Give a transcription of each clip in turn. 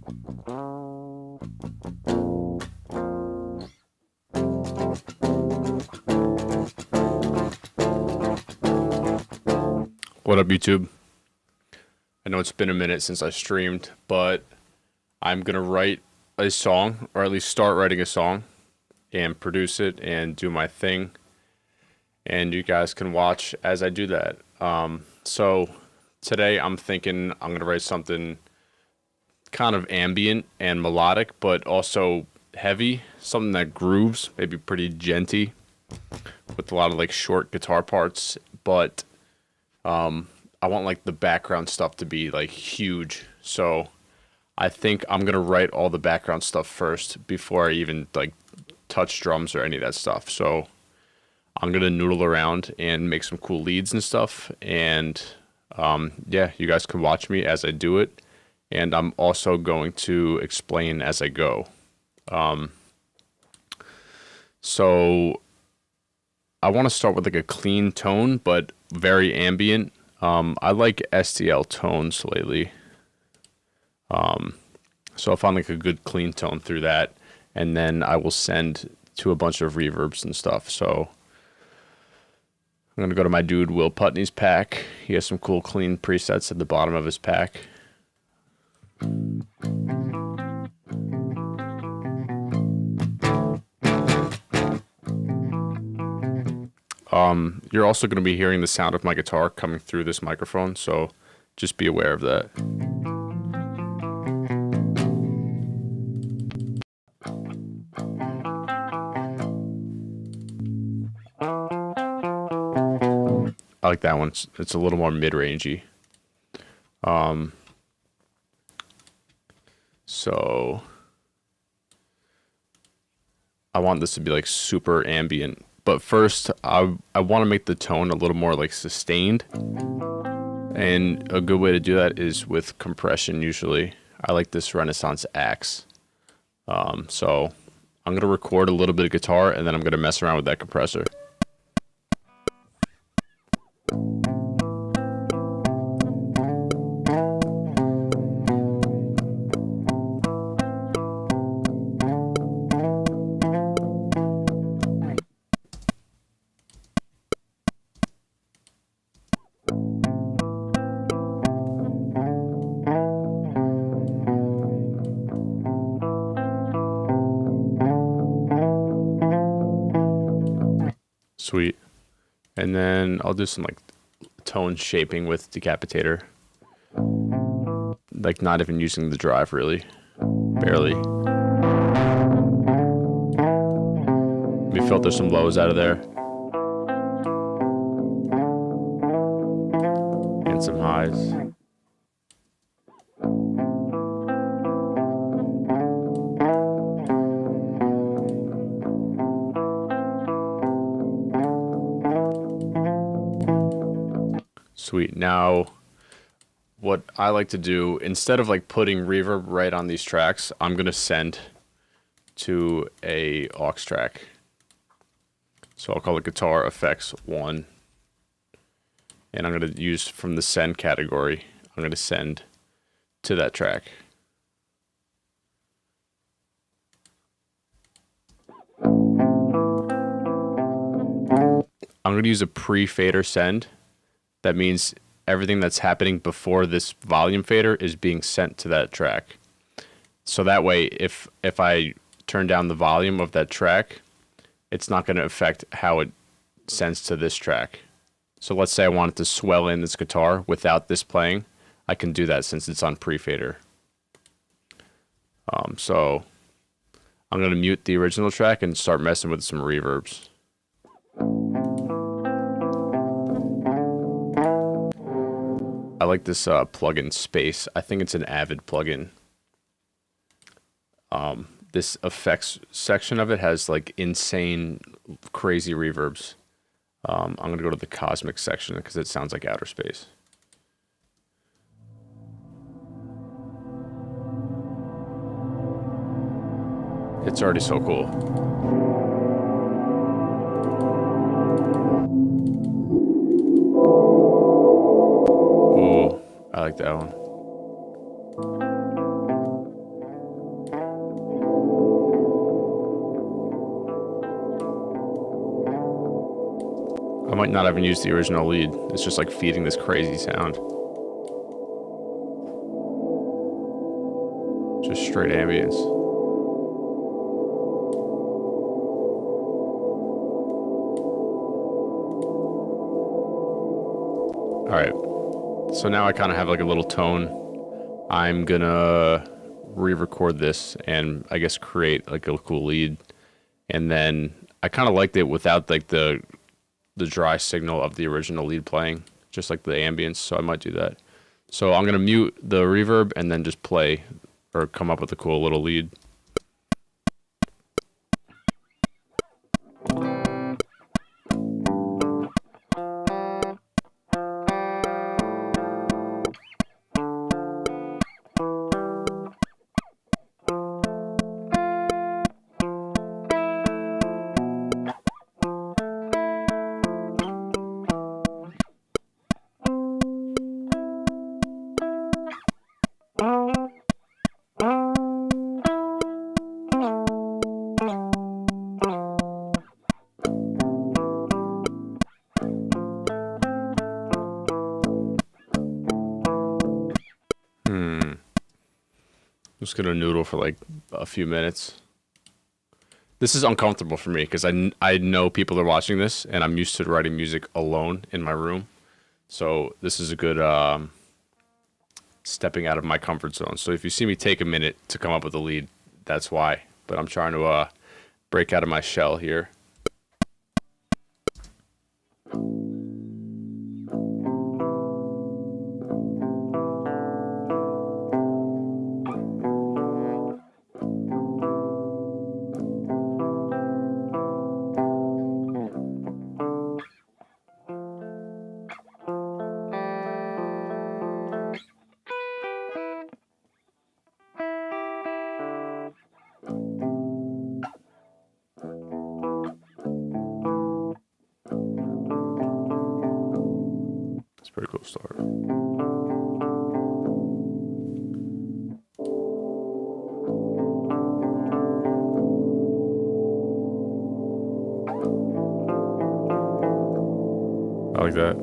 What up, YouTube? I know it's been a minute since I streamed, but I'm gonna write a song, or at least start writing a song, and produce it and do my thing. And you guys can watch as I do that. So today I'm thinking I'm gonna write something kind of ambient and melodic, but also heavy, something that grooves, maybe pretty genty, with a lot of like short guitar parts, but I want like the background stuff to be like huge. So I think I'm gonna write all the background stuff first before I even like touch drums or any of that stuff. So I'm gonna noodle around and make some cool leads and stuff. And yeah, you guys can watch me as I do it. And I'm also going to explain as I go. So I want to start with like a clean tone, but very ambient. I like STL tones lately. So I found like a good clean tone through that, and then I will send to a bunch of reverbs and stuff. So I'm gonna go to my dude Will Putney's pack. He has some cool clean presets at the bottom of his pack. You're also going to be hearing the sound of my guitar coming through this microphone, so just be aware of that. I like that one. It's a little more mid-rangey. So I want this to be like super ambient. But first, I want to make the tone a little more like sustained. And a good way to do that is with compression usually. I like this Renaissance axe. So I'm going to record a little bit of guitar and then I'm going to mess around with that compressor. Sweet. And then I'll do some like tone shaping with Decapitator. Like not even using the drive really. Barely. Let me filter some lows out of there. And some highs. Sweet. Now, what I like to do, instead of like putting reverb right on these tracks, I'm going to send to a aux track. So I'll call it Guitar Effects 1. And I'm going to use from the send category, I'm going to send to that track. I'm going to use a pre-fader send. That means everything that's happening before this volume fader is being sent to that track. So that way, if I turn down the volume of that track, it's not going to affect how it sends to this track. So let's say I wanted to swell in this guitar without this playing. I can do that since it's on pre-fader. So I'm going to mute the original track and start messing with some reverbs. I like this plugin Space. I think it's an Avid plugin. This effects section of it has like insane, crazy reverbs. I'm going to go to the Cosmic section because it sounds like outer space. It's already so cool. Ooh, I like that one. I might not even use the original lead. It's just like feeding this crazy sound. Just straight ambience. Alright, so now I kind of have like a little tone. I'm gonna re-record this and I guess create like a cool lead. And then I kind of liked it without like the dry signal of the original lead playing, just like the ambience, so I might do that. So I'm gonna mute the reverb and then just play or come up with a cool little lead. Just gonna noodle for like a few minutes. This is uncomfortable for me because I know people are watching this and I'm used to writing music alone in my room. So this is a good stepping out of my comfort zone. So if you see me take a minute to come up with a lead, that's why. But I'm trying to break out of my shell here. It's a pretty cool start. I like that.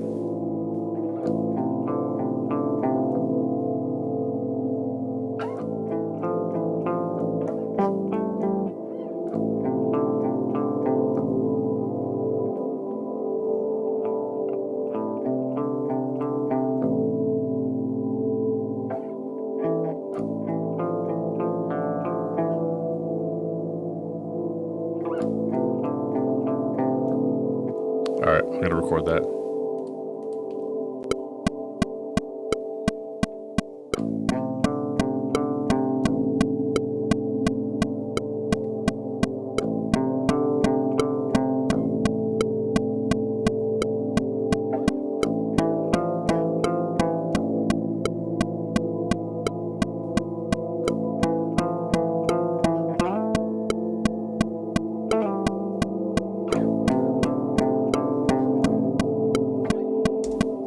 All right, I'm gonna record that.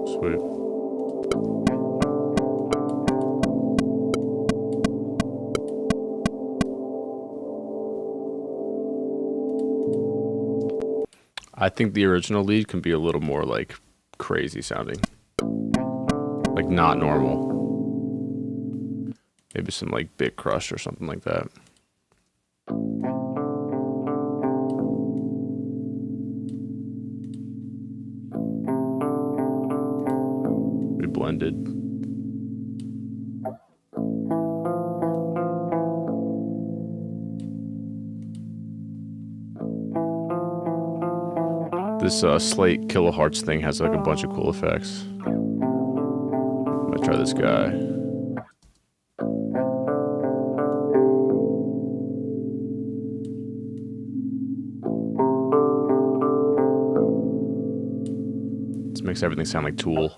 Sweet. I think the original lead can be a little more like crazy sounding. Like not normal. Maybe some like Big Crush or something like that. We blended. This Slate Kilohertz thing has like a bunch of cool effects. I'm gonna try this guy. This makes everything sound like Tool.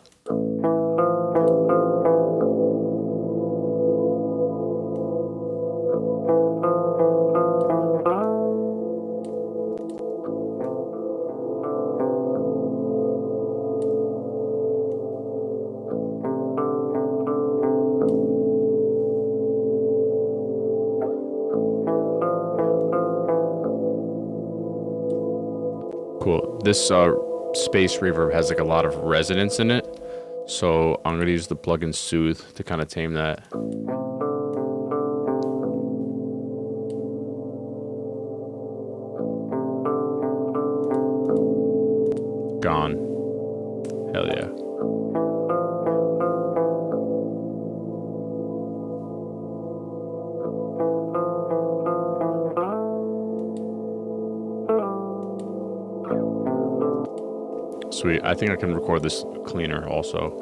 Cool. This space reverb has like a lot of resonance in it. So I'm going to use the plugin Soothe to kind of tame that. Gone. Hell yeah. Sweet. I think I can record this cleaner also.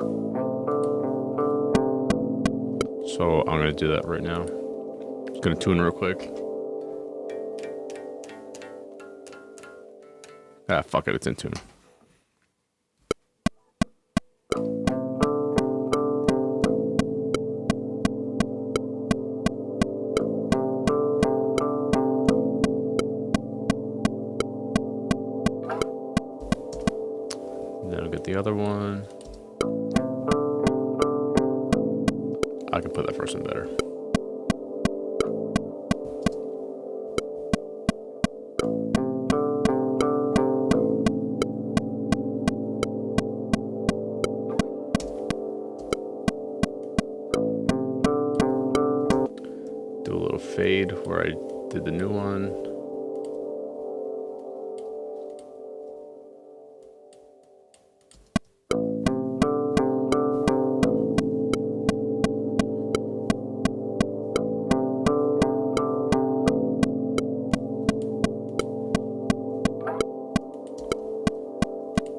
So I'm going to do that right now. Just going to tune real quick. Ah, fuck it. It's in tune. Then I'll get the other one. I can put that first one better. Do a little fade where I did the new one.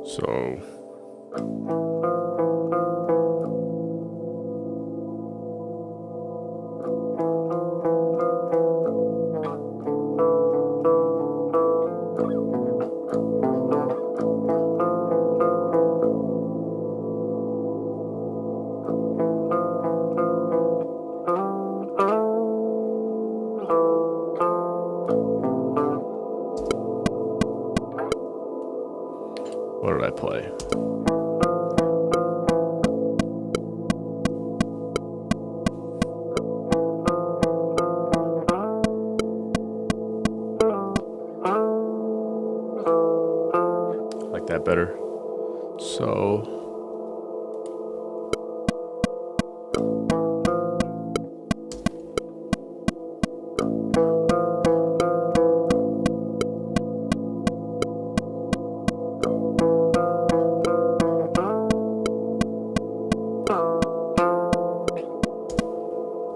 So what did I play? Like that better. So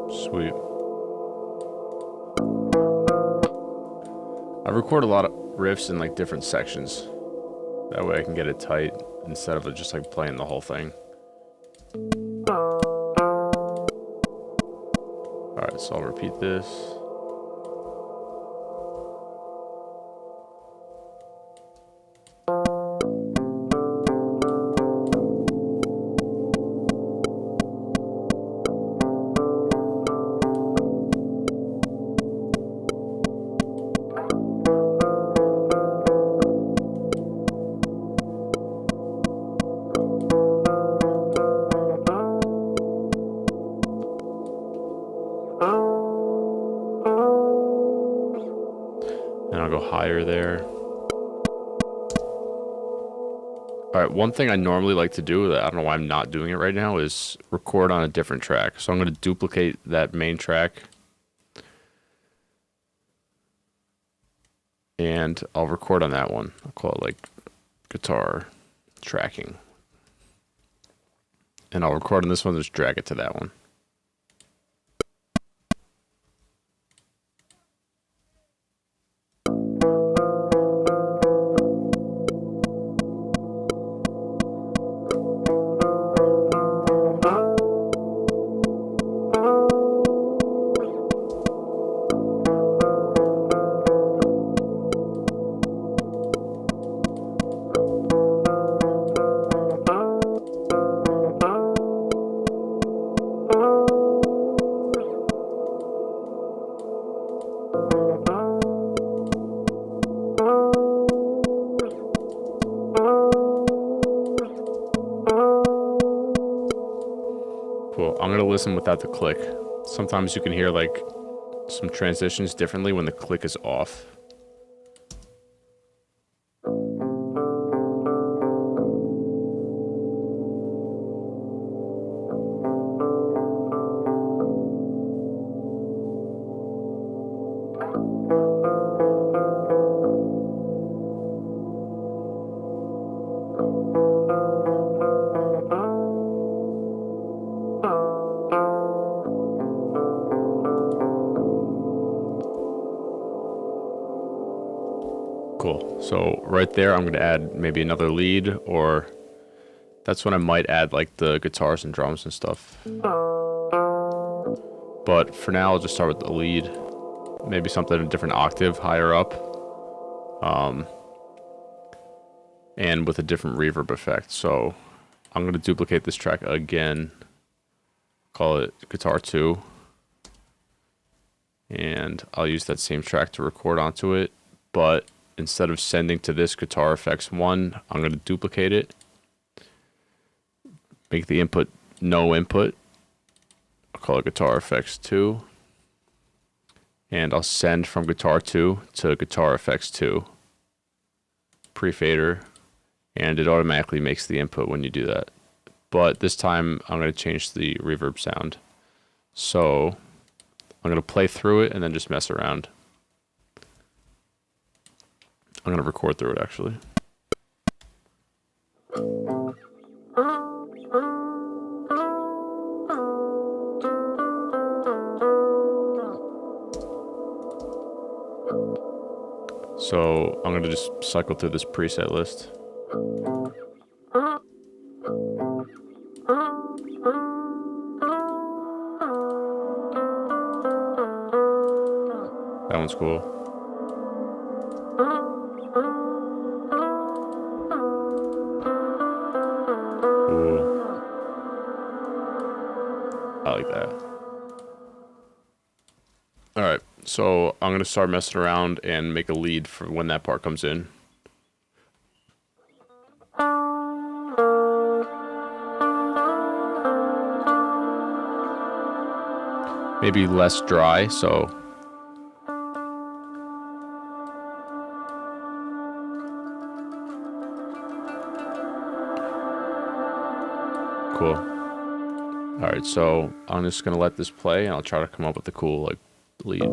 sweet. I record a lot of riffs in like different sections. That way I can get it tight instead of just like playing the whole thing. Alright, so I'll repeat this. And I'll go higher there. Alright, one thing I normally like to do that I don't know why I'm not doing it right now is record on a different track. So I'm going to duplicate that main track. And I'll record on that one. I'll call it like guitar tracking. And I'll record on this one, just drag it to that one. Cool. I'm going to listen without the click. Sometimes you can hear like some transitions differently when the click is off. Cool. So right there, I'm going to add maybe another lead, or that's when I might add like the guitars and drums and stuff. But for now, I'll just start with the lead. Maybe something a different octave higher up. And with a different reverb effect. So I'm going to duplicate this track again. Call it Guitar 2. And I'll use that same track to record onto it. But instead of sending to this Guitar Effects 1, I'm going to duplicate it. Make the input no input. I'll call it Guitar Effects 2. And I'll send from Guitar 2 to Guitar Effects 2. Pre-fader. And it automatically makes the input when you do that. But this time, I'm going to change the reverb sound. So I'm going to play through it and then just mess around. I'm going to record through it, actually. So I'm going to just cycle through this preset list. That one's cool. Ooh. I like that. Alright, so I'm going to start messing around and make a lead for when that part comes in. Maybe less dry, so cool. Alright, so I'm just gonna let this play and I'll try to come up with a cool like lead.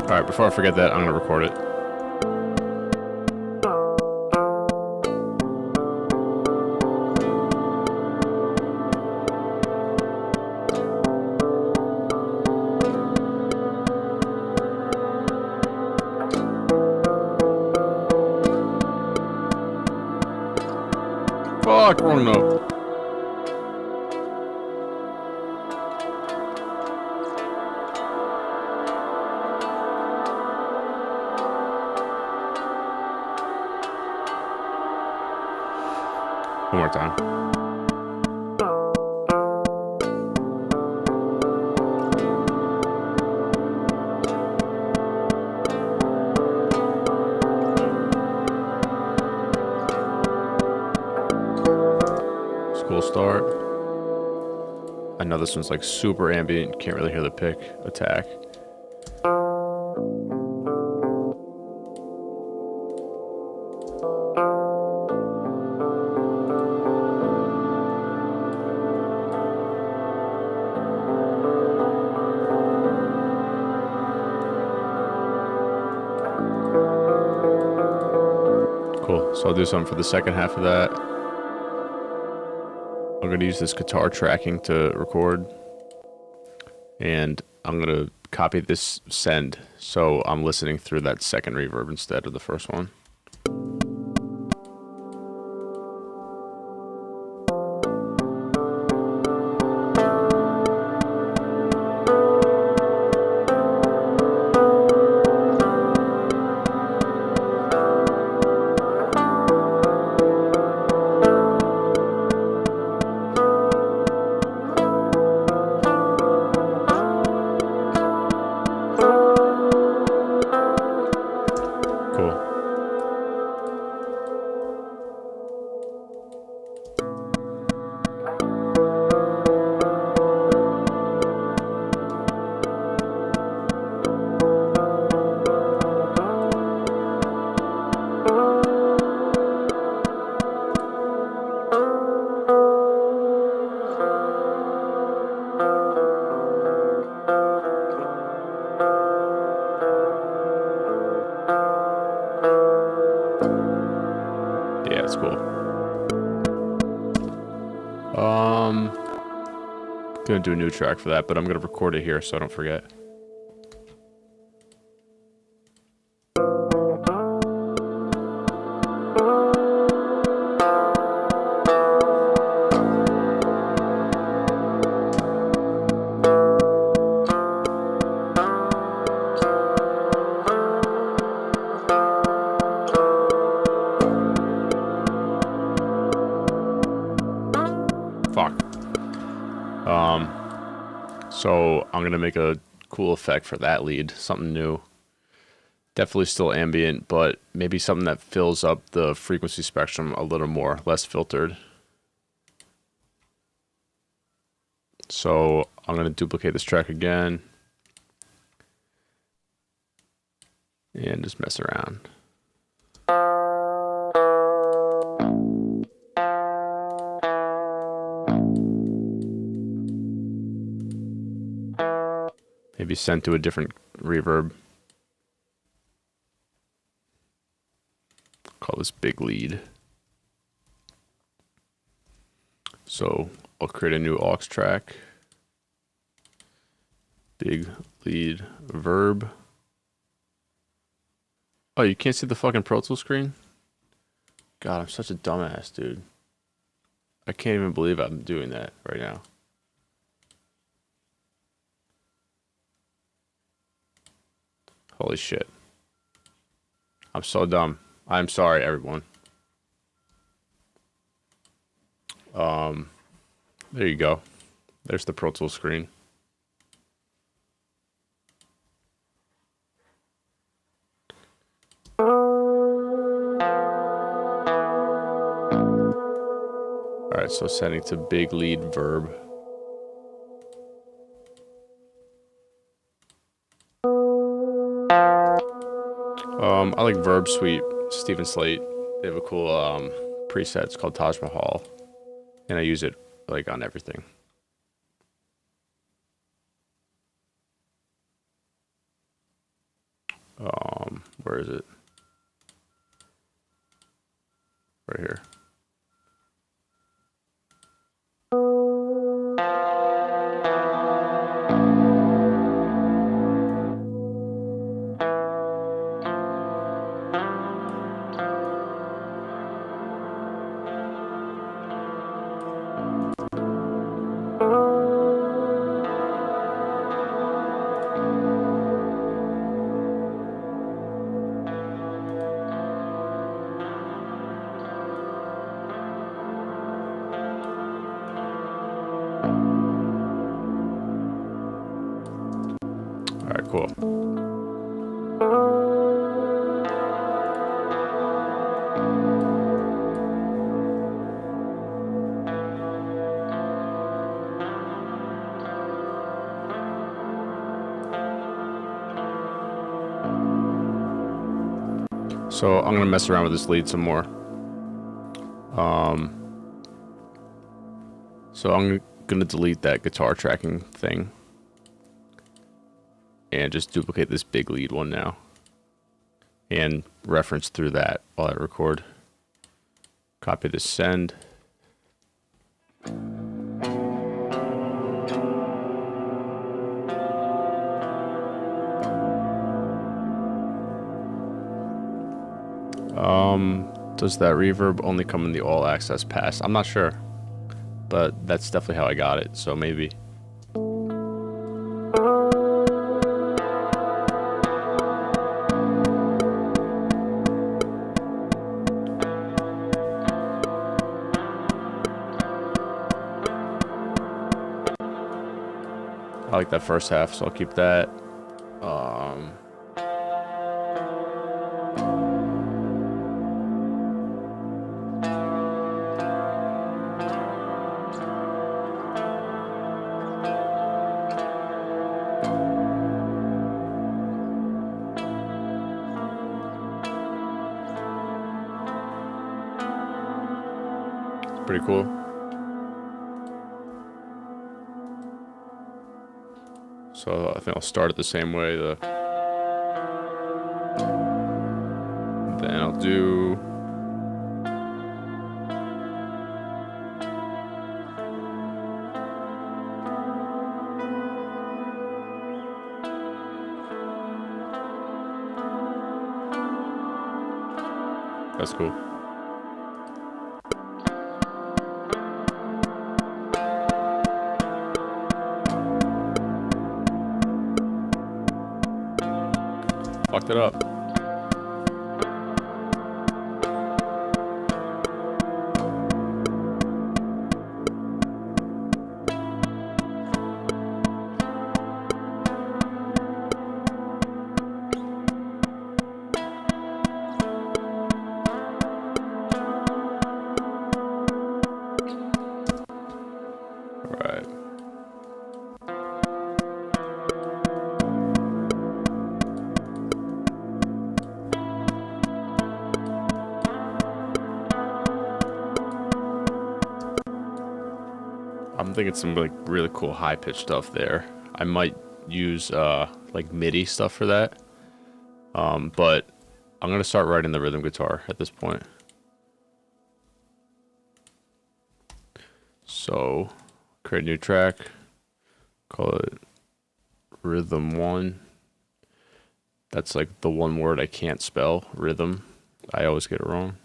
Alright, before I forget that, I'm going to record it. Fuck, wrong note. One more time. Cool start. I know this one's like super ambient, can't really hear the pick attack. Cool, so I'll do something for the second half of that. I'm going to use this guitar tracking to record, and I'm going to copy this send, so I'm listening through that second reverb instead of the first one. that's cool. Gonna do a new track for that, but I'm gonna record it here so I don't forget. So I'm gonna make a cool effect for that lead, something new. Definitely still ambient, but maybe something that fills up the frequency spectrum a little more, less filtered. So I'm gonna duplicate this track again and just mess around. Maybe send to a different reverb. Call this big lead. So I'll create a new aux track. Big lead verb. Oh, you can't see the fucking Pro Tools screen? God, I'm such a dumbass, dude. I can't even believe I'm doing that right now. Holy shit. I'm so dumb. I'm sorry, everyone. There you go. There's the Pro Tools screen. Alright, so setting to big lead verb. I like Verb Suite, Stephen Slate. They have a cool preset. It's called Taj Mahal, and I use it like on everything. Where is it? Right here. All right, cool. So I'm gonna mess around with this lead some more. So I'm gonna delete that guitar tracking thing and just duplicate this big lead one now and reference through that while I record. Copy this send. Does that reverb only come in the all access pass? I'm not sure, but that's definitely how I got it, so maybe. I like that first half, so I'll keep that. Pretty cool. So I think I'll start it the same way. Then I'll do That's cool. Fucked it up. Alright. I'm thinking some like really cool high pitched stuff there. I might use like MIDI stuff for that. But I'm gonna start writing the rhythm guitar at this point. So create a new track, call it rhythm 1. That's like the one word I can't spell, rhythm. I always get it wrong.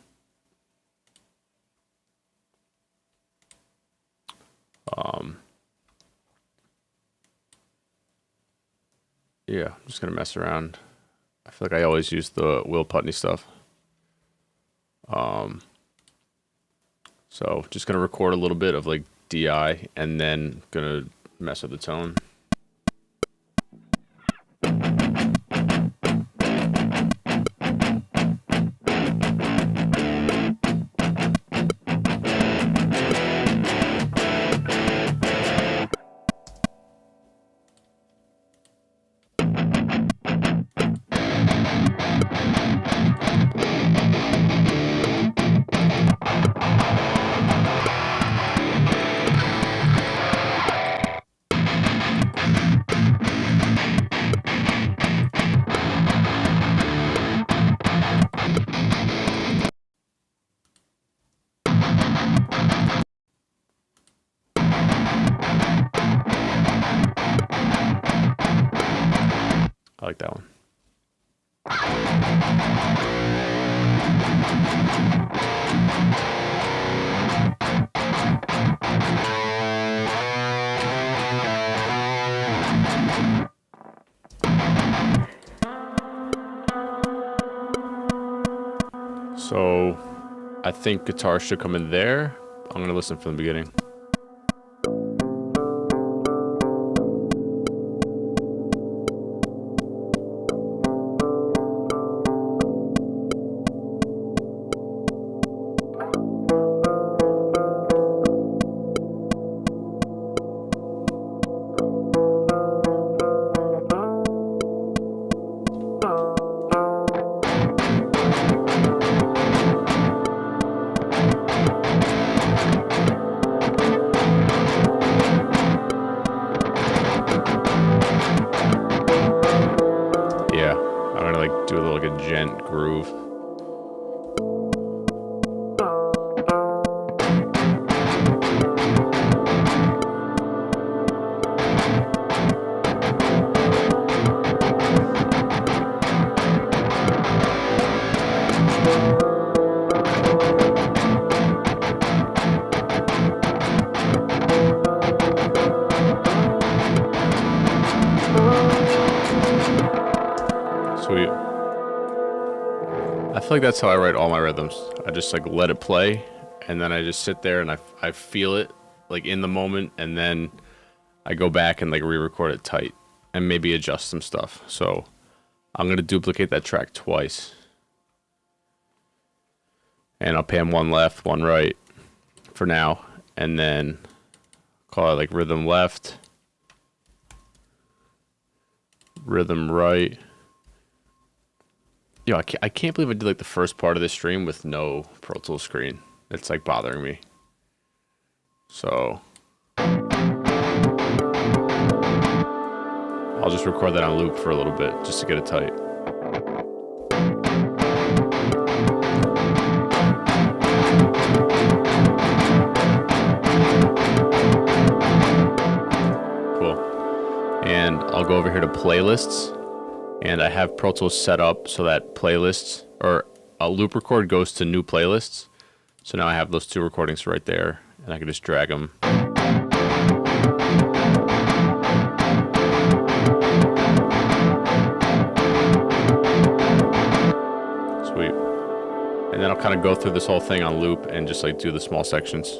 Yeah, I'm just gonna mess around. I feel like I always use the Will Putney stuff. So just gonna record a little bit of like DI and then gonna mess with the tone. I like that one. So I think guitar should come in there. I'm gonna listen from the beginning. Yeah, I'm gonna like do a little like a gent groove. Sweet. I feel like that's how I write all my rhythms. I just like let it play, and then I just sit there and I feel it like in the moment, and then I go back and like re-record it tight and maybe adjust some stuff. So I'm gonna duplicate that track twice, and I'll pan one left, one right for now, and then call it like rhythm left, rhythm right. Yo, I can't believe I did like the first part of this stream with no Pro Tools screen. It's like bothering me. So I'll just record that on loop for a little bit just to get it tight. Cool. And I'll go over here to playlists. And I have Pro Tools set up so that playlists, or a loop record goes to new playlists. So now I have those 2 recordings right there, and I can just drag them. Sweet. And then I'll kind of go through this whole thing on loop and just like do the small sections.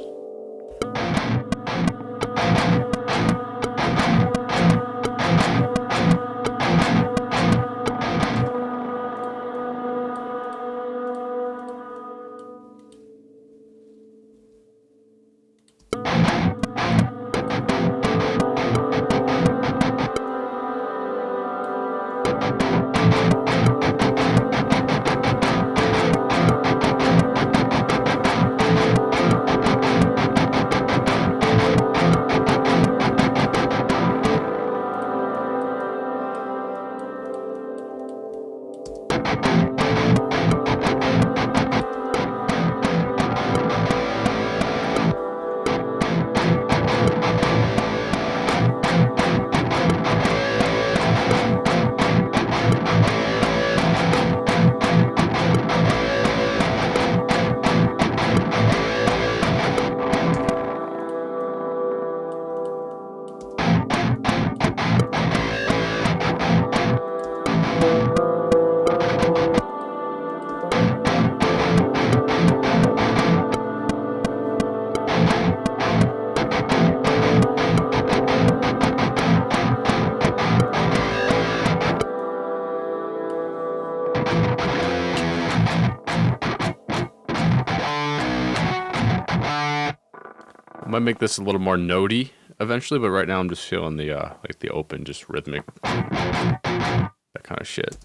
I might make this a little more notey eventually, but right now I'm just feeling the like the open, just rhythmic, that kind of shit.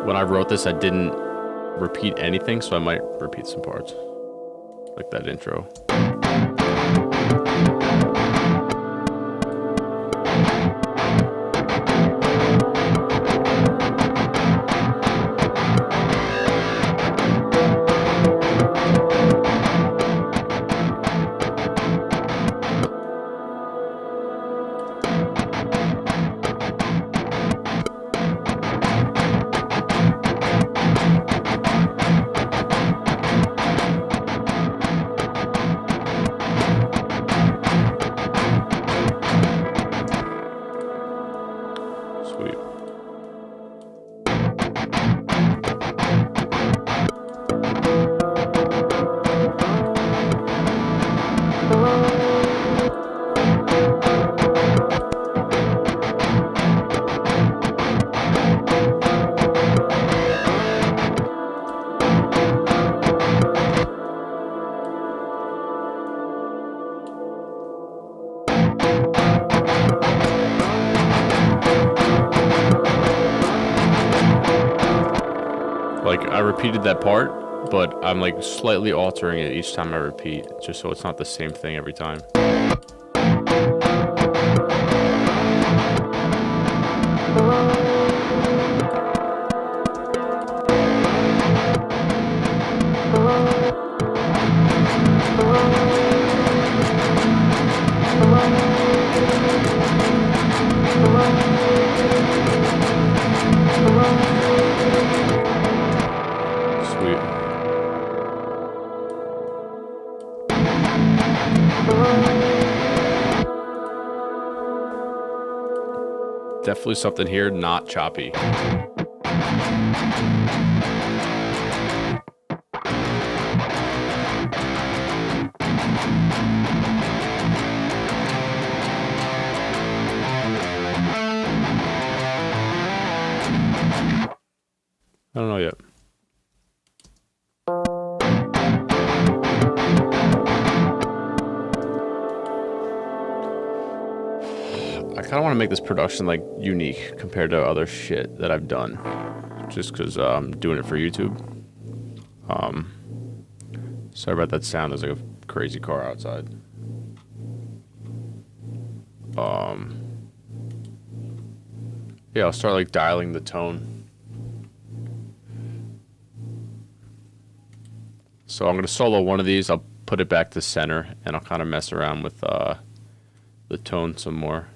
When I wrote this, I didn't repeat anything, so I might repeat some parts, like that intro. Like, I repeated that part, but I'm like slightly altering it each time I repeat, just so it's not the same thing every time. Definitely something here not choppy. I don't know yet. I kind of want to make this production like unique compared to other shit that I've done, just because I'm doing it for YouTube. Sorry about that sound. There's like a crazy car outside. Yeah, I'll start like dialing the tone. So I'm gonna solo one of these. I'll put it back to center, and I'll kind of mess around with the tone some more.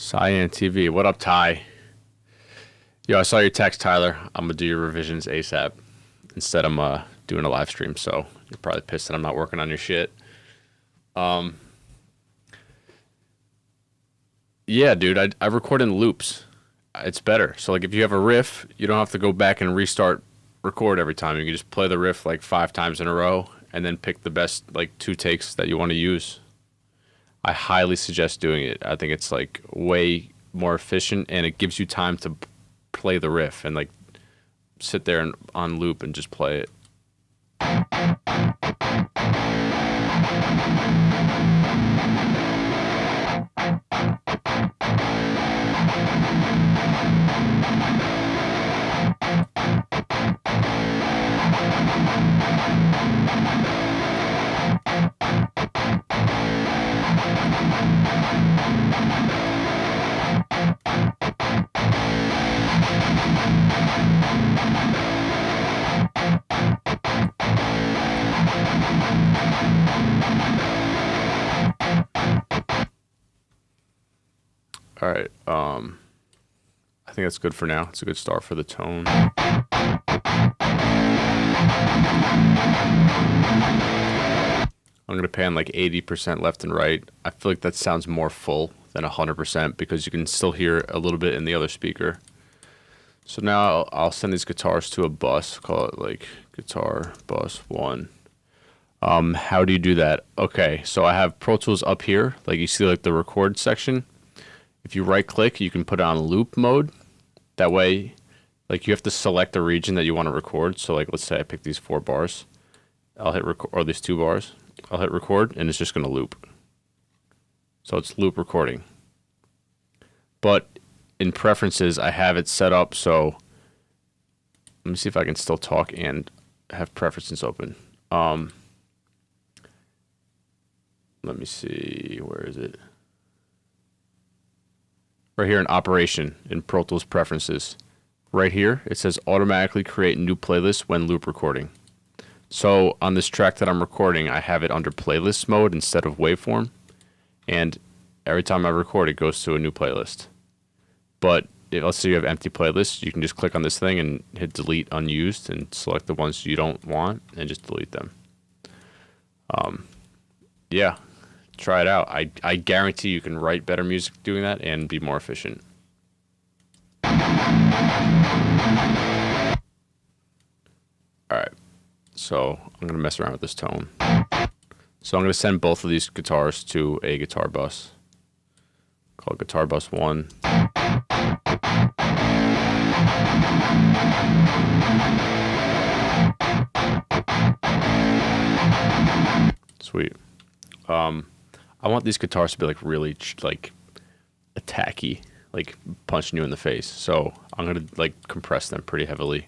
Cyan TV. What up, Ty? Yo, I saw your text, Tyler. I'm gonna do your revisions ASAP. Instead, I'm doing a live stream, so you're probably pissed that I'm not working on your shit. Yeah, dude, I record in loops. It's better. So, like, if you have a riff, you don't have to go back and restart record every time. You can just play the riff like 5 times in a row and then pick the best, like, 2 takes that you want to use. I highly suggest doing it. I think it's, like, way more efficient, and it gives you time to play the riff and, like, sit there and on loop and just play it. All right, I think that's good for now. It's a good start for the tone. I'm gonna pan like 80% left and right. I feel like that sounds more full than 100% because you can still hear a little bit in the other speaker. So now I'll send these guitars to a bus, call it like guitar bus 1. How do you do that? Okay, so I have Pro Tools up here, like you see like the record section. If you right click, you can put it on loop mode. That way, like you have to select the region that you want to record. So like, let's say I pick these 4 bars. I'll hit record, or these 2 bars. I'll hit record and it's just going to loop. So it's loop recording. But in preferences, I have it set up so, let me see if I can still talk and have preferences open. Let me see, where is it? Right here in operation in Pro Tools preferences. Right here, it says automatically create new playlists when loop recording. So on this track that I'm recording, I have it under playlist mode instead of waveform. And every time I record, it goes to a new playlist. But let's say you have empty playlists, you can just click on this thing and hit delete unused and select the ones you don't want and just delete them. Yeah. Try it out. I guarantee you can write better music doing that and be more efficient. Alright, so I'm going to mess around with this tone. So I'm going to send both of these guitars to a guitar bus. Call it guitar bus 1. Sweet. I want these guitars to be like really like attacky, like punching you in the face. So I'm gonna like compress them pretty heavily,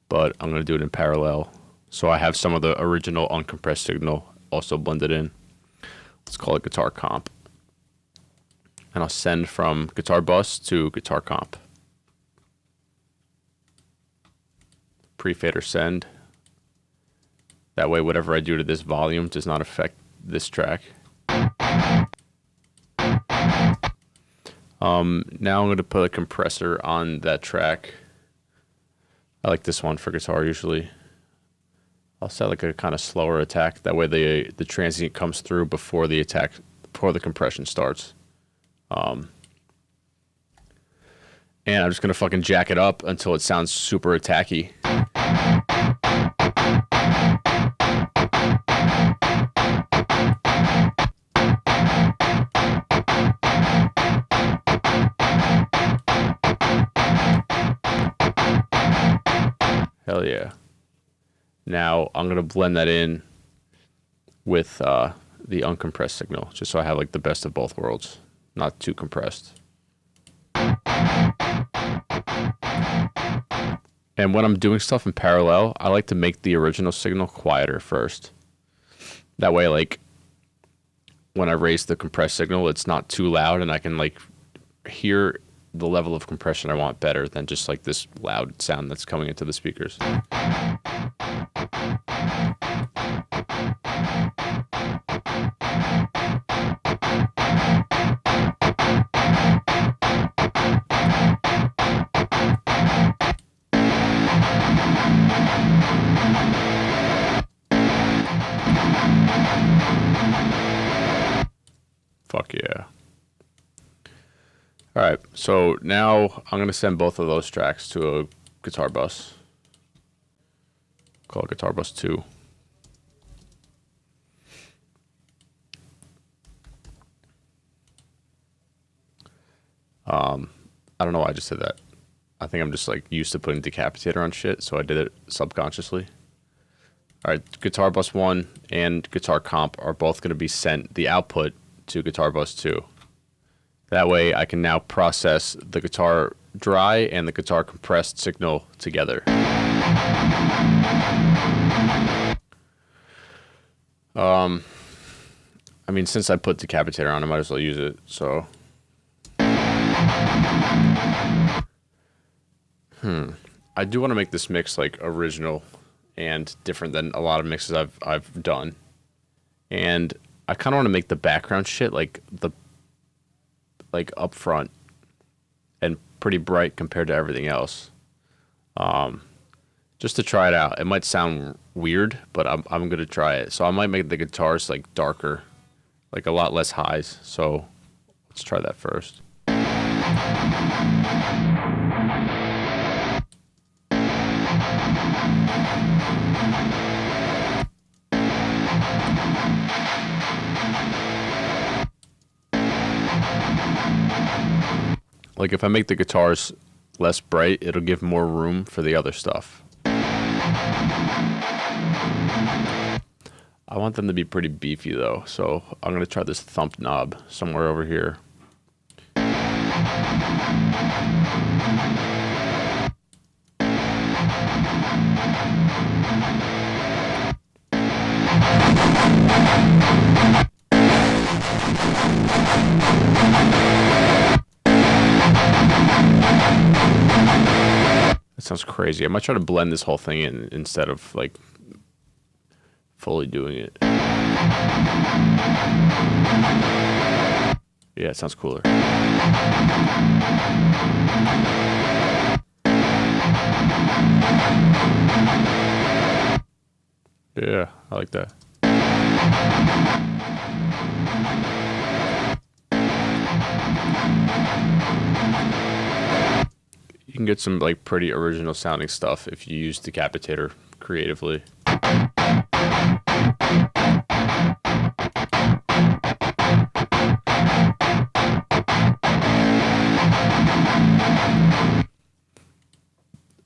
but I'm gonna do it in parallel. So I have some of the original uncompressed signal also blended in. Let's call it guitar comp. And I'll send from guitar bus to guitar comp. Pre-fader send. That way whatever I do to this volume does not affect this track. Now I'm going to put a compressor on that track. I like this one for guitar usually. I'll set like a kind of slower attack. That way the transient comes through before the attack, before the compression starts. And I'm just going to fucking jack it up until it sounds super attacky. Hell yeah. Now I'm going to blend that in with the uncompressed signal, just so I have like the best of both worlds, not too compressed. And when I'm doing stuff in parallel, I like to make the original signal quieter first. That way, like, when I raise the compressed signal, it's not too loud and I can like hear the level of compression I want better than just like this loud sound that's coming into the speakers. Fuck yeah. All right, so now I'm gonna send both of those tracks to a guitar bus. Call it guitar bus 2. I don't know why I just said that. I think I'm just like used to putting decapitator on shit, so I did it subconsciously. All right, guitar bus 1 and guitar comp are both going to be sent the output to guitar bus 2. That way I can now process the guitar dry and the guitar compressed signal together. I mean, since I put decapitator on, I might as well use it, so. I do want to make this mix like original and different than a lot of mixes I've done. And I kind of want to make the background shit like up front and pretty bright compared to everything else. Just to try it out. It might sound weird, but I'm gonna try it. So I might make the guitars like darker, like a lot less highs. So let's try that first. Like if I make the guitars less bright, it'll give more room for the other stuff. I want them to be pretty beefy though, so I'm gonna try this thump knob somewhere over here. That sounds crazy. I might try to blend this whole thing in instead of like fully doing it. Yeah, it sounds cooler. Yeah, I like that. You can get some like pretty original sounding stuff if you use decapitator creatively.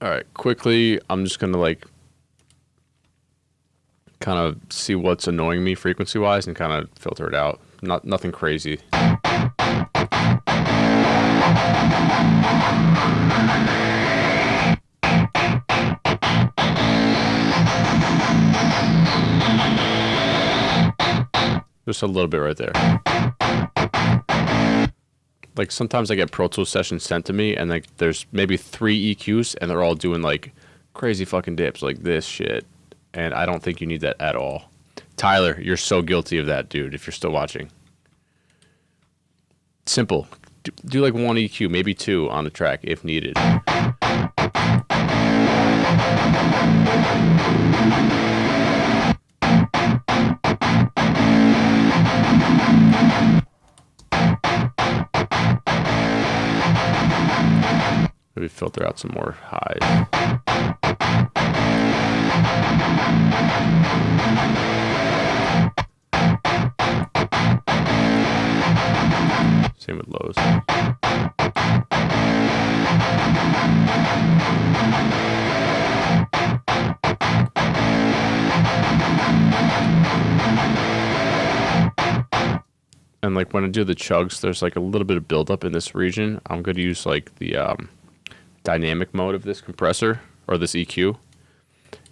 All right, quickly, I'm just gonna like kind of see what's annoying me frequency wise and kind of filter it out. Nothing crazy. Just a little bit right there. Like sometimes I get Pro Tools sessions sent to me and like there's maybe 3 EQs and they're all doing like crazy fucking dips like this shit. And I don't think you need that at all. Tyler, you're so guilty of that, dude, if you're still watching. Simple. Do like 1 EQ, maybe 2 on the track if needed. Maybe filter out some more highs. Same with lows. And like when I do the chugs, there's like a little bit of buildup in this region. I'm going to use like the dynamic mode of this compressor or this EQ.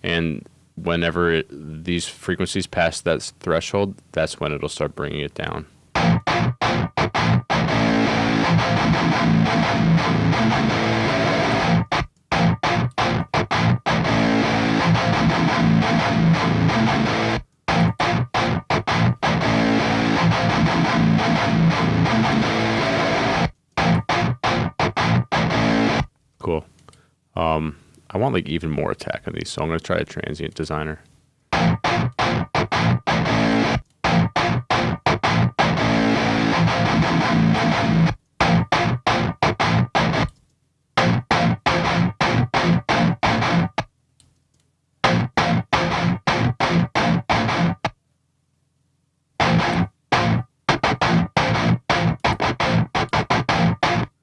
And whenever these frequencies pass that threshold, that's when it'll start bringing it down. Cool. I want like even more attack on these, so I'm going to try a transient designer.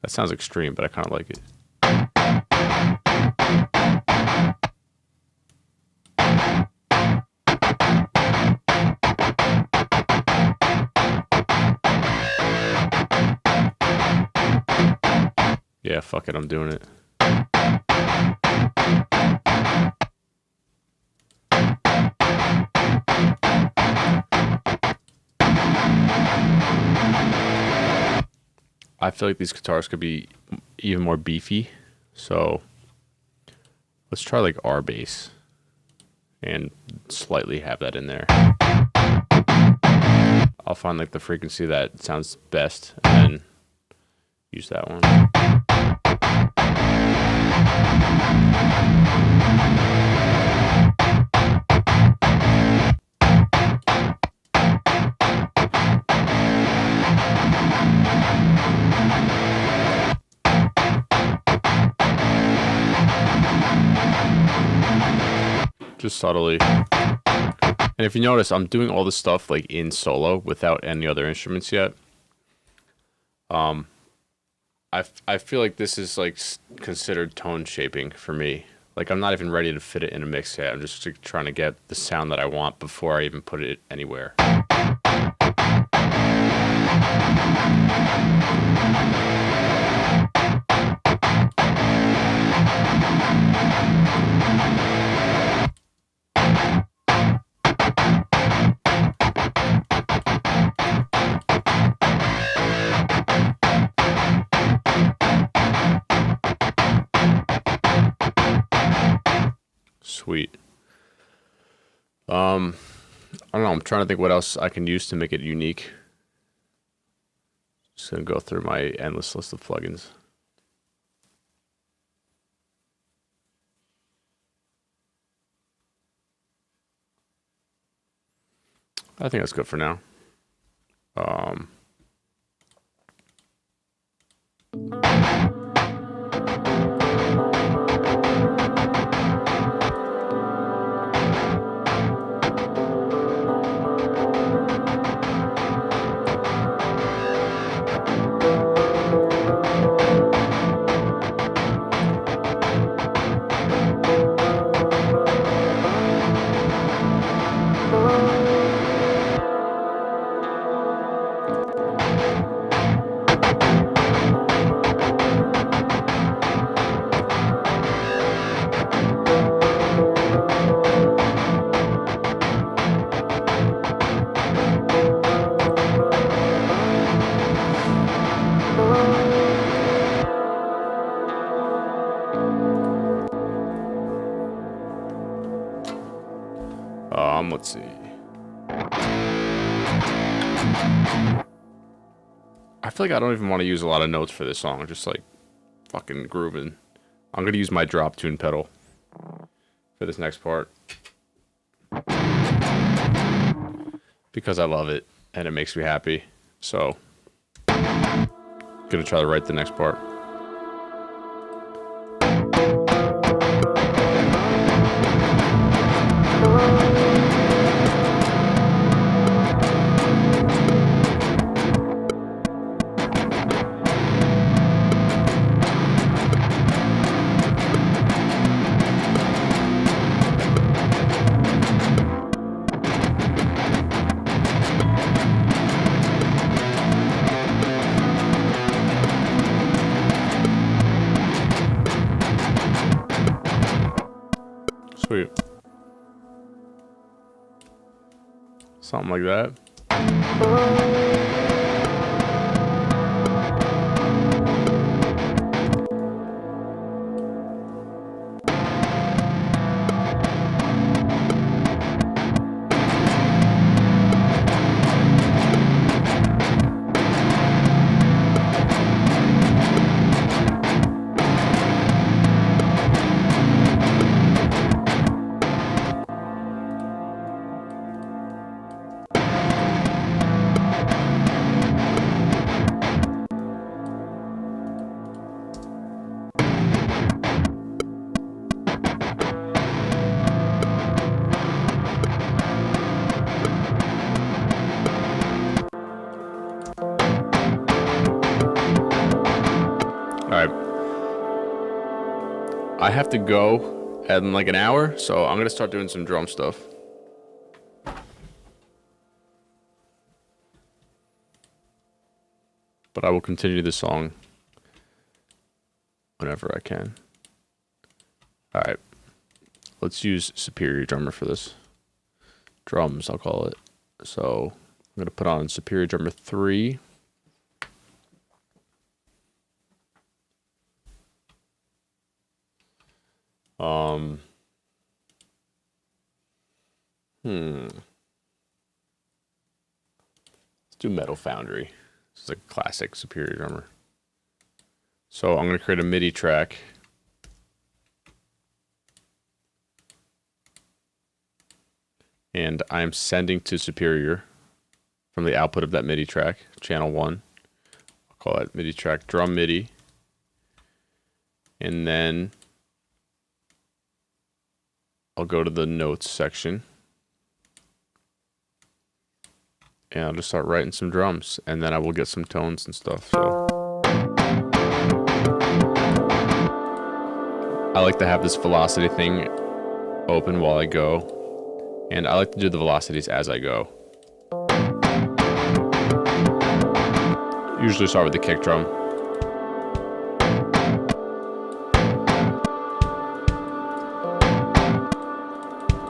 That sounds extreme, but I kind of like it. Yeah, fuck it, I'm doing it. I feel like these guitars could be even more beefy, so let's try like R bass and slightly have that in there. I'll find like the frequency that sounds best and then use that one. Just subtly. And if you notice, I'm doing all this stuff like in solo without any other instruments yet. I feel like this is like considered tone shaping for me. Like I'm not even ready to fit it in a mix yet. I'm just like, trying to get the sound that I want before I even put it anywhere. Sweet. I don't know. I'm trying to think what else I can use to make it unique. Just gonna go through my endless list of plugins. I think that's good for now. Let's see. I feel like I don't even want to use a lot of notes for this song. Just like fucking grooving. I'm gonna use my drop tune pedal for this next part because I love it and it makes me happy. So, gonna try to write the next part. Sweet. Something like that. I have to go in like an hour, so I'm gonna start doing some drum stuff. But I will continue the song whenever I can. All right, let's use Superior Drummer for this. Drums, I'll call it. So I'm gonna put on Superior Drummer 3. Let's do Metal Foundry. This is a classic Superior Drummer. So I'm going to create a MIDI track. And I'm sending to Superior from the output of that MIDI track, channel 1. I'll call it MIDI track drum MIDI. And then I'll go to the notes section. And I'll just start writing some drums, and then I will get some tones and stuff. So I like to have this velocity thing open while I go, and I like to do the velocities as I go. Usually start with the kick drum.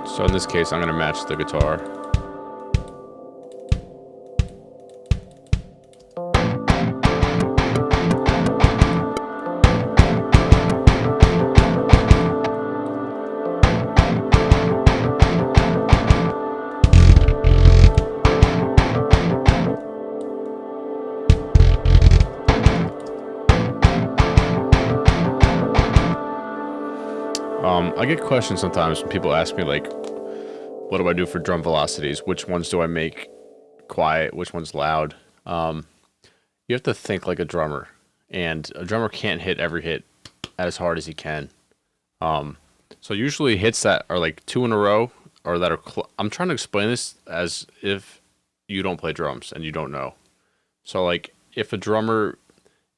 So in this case, I'm going to match the guitar. I get questions sometimes when people ask me, like, what do I do for drum velocities? Which ones do I make quiet? Which one's loud? You have to think like a drummer, and a drummer can't hit every hit as hard as he can. So usually hits that are like 2 in a row, or that are I'm trying to explain this as if you don't play drums and you don't know. So like if a drummer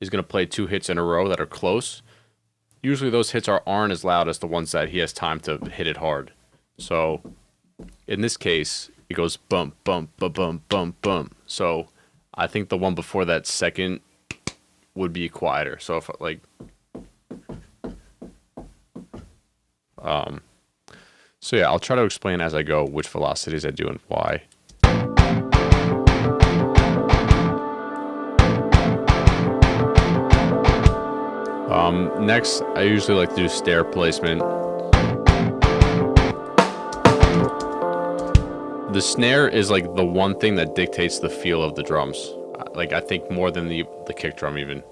is going to play 2 hits in a row that are close, usually those hits aren't as loud as the ones that he has time to hit it hard. So in this case, it goes bump, bump, bump, bump, bump, bump. So I think the one before that second would be quieter. So if like, so yeah, I'll try to explain as I go which velocities I do and why. Next, I usually like to do snare placement. The snare is like the one thing that dictates the feel of the drums. Like I think more than the kick drum even.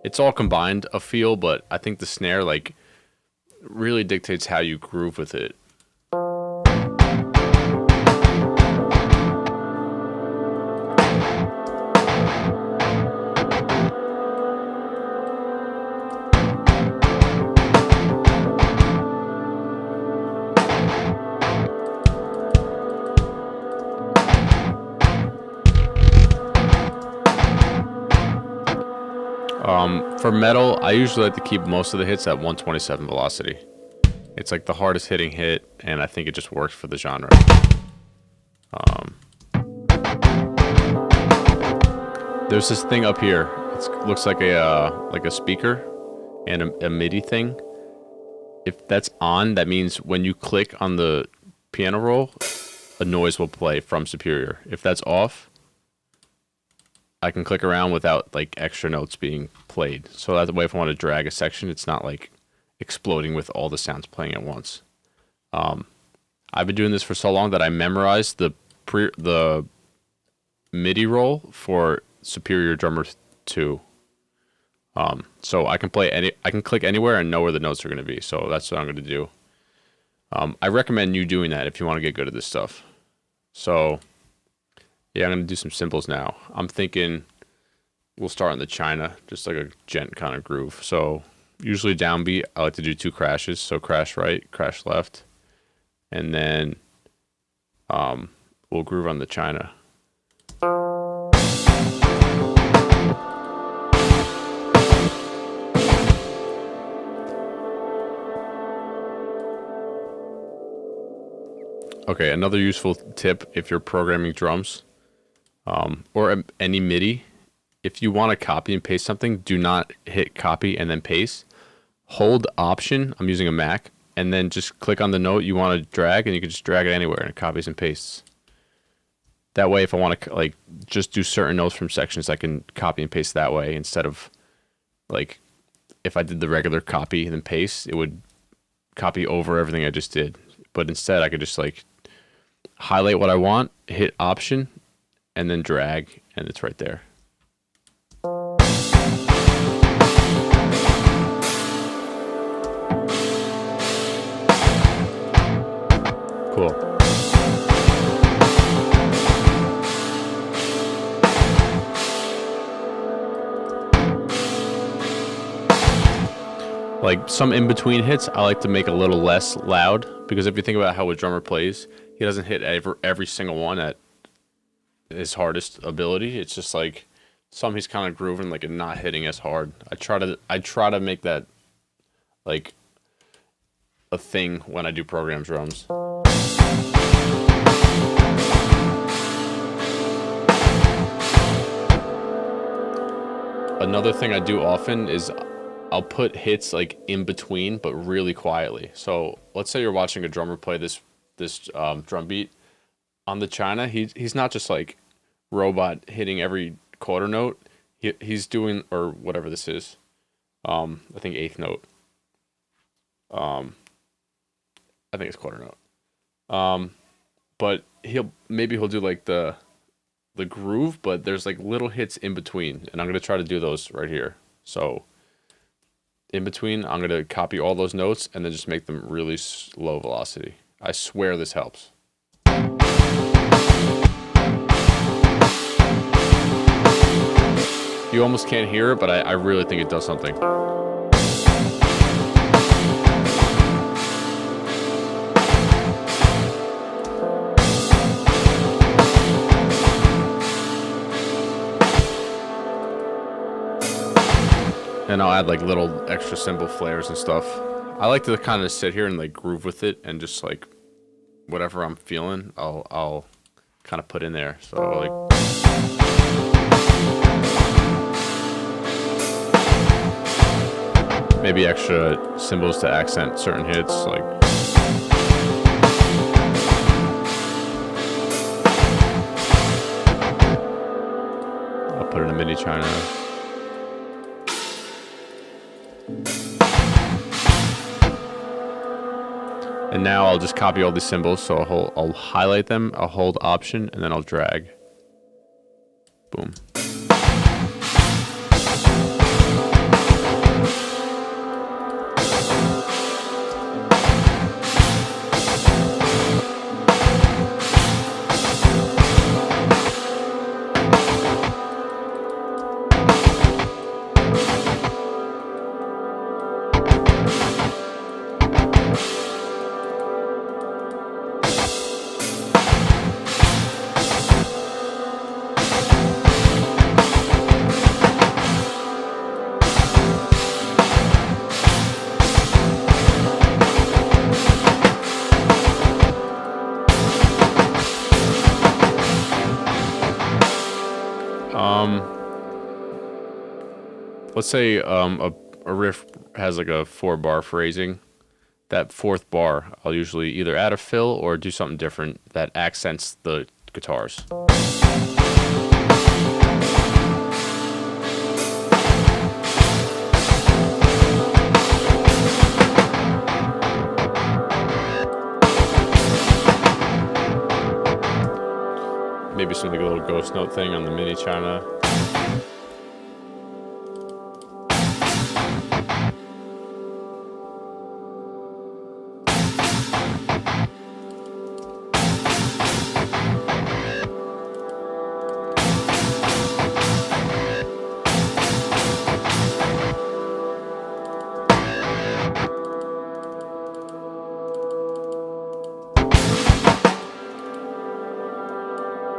It's all combined a feel, but I think the snare like really dictates how you groove with it. For metal, I usually like to keep most of the hits at 127 velocity. It's like the hardest hitting hit, and I think it just works for the genre. There's this thing up here. It looks like a speaker and a MIDI thing. If that's on, that means when you click on the piano roll, a noise will play from Superior. If that's off, I can click around without like extra notes being played. So that way, if I want to drag a section, it's not like exploding with all the sounds playing at once. I've been doing this for so long that I memorized the MIDI roll for Superior Drummer 2. So I can click anywhere and know where the notes are going to be. So that's what I'm going to do. I recommend you doing that if you want to get good at this stuff. So yeah, I'm going to do some cymbals now. I'm thinking we'll start in the China, just like a gent kind of groove. So usually downbeat, I like to do 2 crashes. So crash right, crash left. And then we'll groove on the China. Okay, another useful tip if you're programming drums, or any MIDI, if you want to copy and paste something, do not hit copy and then paste. Hold Option, I'm using a Mac, and then just click on the note you want to drag, and you can just drag it anywhere, and it copies and pastes. That way, if I want to like just do certain notes from sections, I can copy and paste that way instead of like if I did the regular copy and then paste, it would copy over everything I just did. But instead, I could just like highlight what I want, hit Option, and then drag, and it's right there. Cool. Like some in-between hits, I like to make a little less loud, because if you think about how a drummer plays, he doesn't hit every single one at his hardest ability. It's just like some he's kind of grooving like and not hitting as hard. I try to make that like a thing when I do program drums. Another thing I do often is I'll put hits like in between, but really quietly. So let's say you're watching a drummer play this drum beat on the China. He's not just like robot hitting every quarter note. He's doing, or whatever this is. I think eighth note. I think it's quarter note. But he'll do like the groove, but there's like little hits in between, and I'm gonna try to do those right here. So in between, I'm gonna copy all those notes and then just make them really low velocity. I swear this helps. You almost can't hear it, but I really think it does something. And I'll add like little extra cymbal flares and stuff. I like to kind of sit here and like groove with it, and just like whatever I'm feeling, I'll kind of put in there. So like maybe extra cymbals to accent certain hits, like I'll put in a mini China. And now I'll just copy all these symbols. So I'll highlight them, I'll hold Option, and then I'll drag. Boom. Let's say a riff has like a 4-bar phrasing. That 4th bar, I'll usually either add a fill or do something different that accents the guitars. Maybe some like a little ghost note thing on the mini China.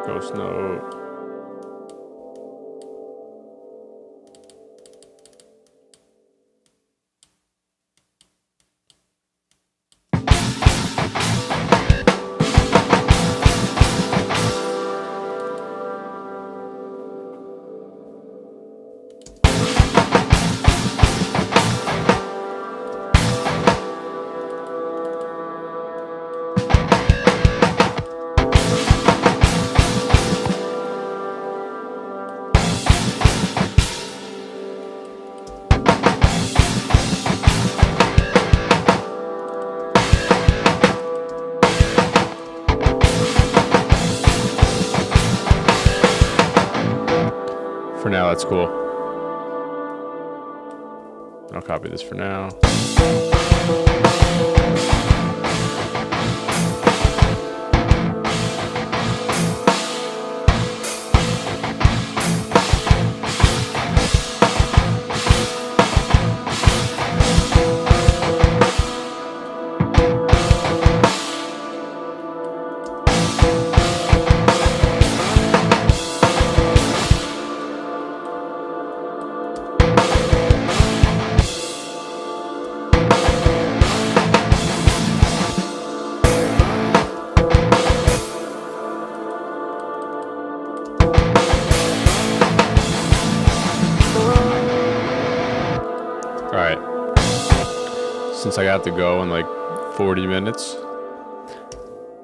Ghost note. For now, that's cool. I'll copy this for now. Alright, since I got to go in like 40 minutes,